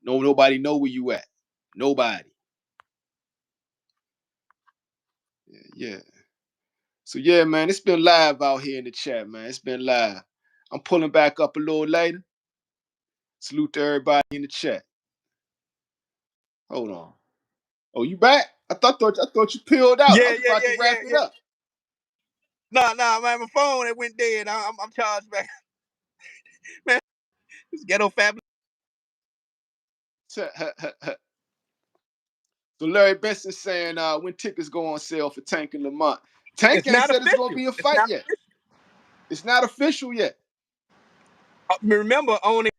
Nobody know where you at. Nobody. Yeah. So yeah, man, it's been live out here in the chat, man. It's been live. I'm pulling back up a little later. Salute to everybody in the chat. Hold on. Oh, you back? I thought you peeled out. I Yeah, was about to wrap it yeah. up. Nah, man, my phone it went dead. I'm charged back. Man, this ghetto fabulous. So Larry Benson saying when tickets go on sale for Tank and Lamont. Tank It's ain't not said it's gonna official. be a It's fight not yet. official. It's not official yet. Remember only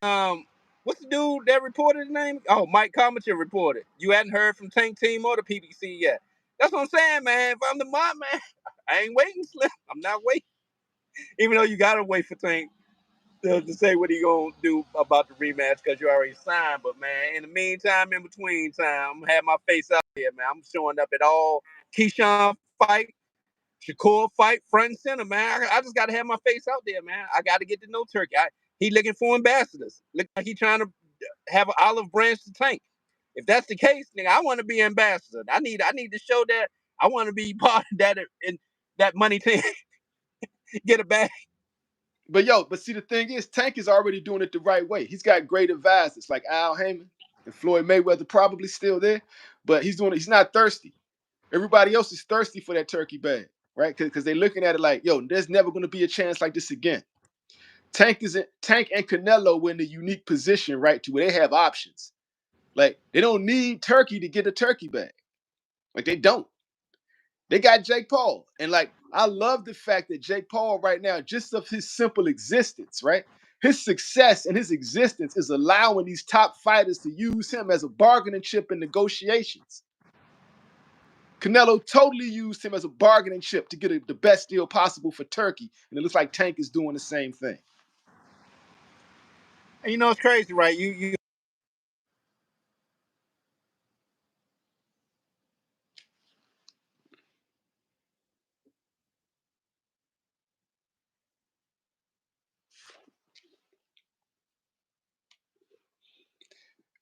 what's the dude that reported his name? Oh, Mike Comacher reported. You hadn't heard from Tank Team or the PBC yet. That's what I'm saying, man. If I'm the mod, man, I ain't waiting, Slim. I'm not waiting. Even though you gotta wait for Tank to say what he gonna do about the rematch because you already signed. But man, in the meantime, in between time, I'm gonna have my face out there, man. I'm showing up at all Keshan fight, Shakur fight, front and center, man. I just gotta have my face out there, man. I gotta get to know Turkey. He looking for ambassadors. Look like he trying to have an olive branch to Tank. If that's the case, nigga, I want to be ambassador. I need to show that I want to be part of that and that money to get a bag. But see, the thing is, Tank is already doing it the right way. He's got great advisors like Al Heyman and Floyd Mayweather, probably still there, but he's doing it. He's not thirsty. Everybody else is thirsty for that turkey bag, right? Because they're looking at it like, yo, there's never going to be a chance like this again. Tank and Canelo were in a unique position, right, to where they have options. Like they don't need Turkey to get a turkey bag. Like they don't. They got Jake Paul. And like I love the fact that Jake Paul right now, just of his simple existence, right, his success and his existence is allowing these top fighters to use him as a bargaining chip in negotiations. Canelo totally used him as a bargaining chip to get the best deal possible for Turkey. And it looks like Tank is doing the same thing. And you know, it's crazy, right? You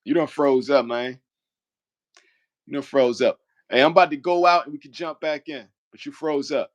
You done froze up, man. You done froze up. Hey, I'm about to go out and we can jump back in, but you froze up.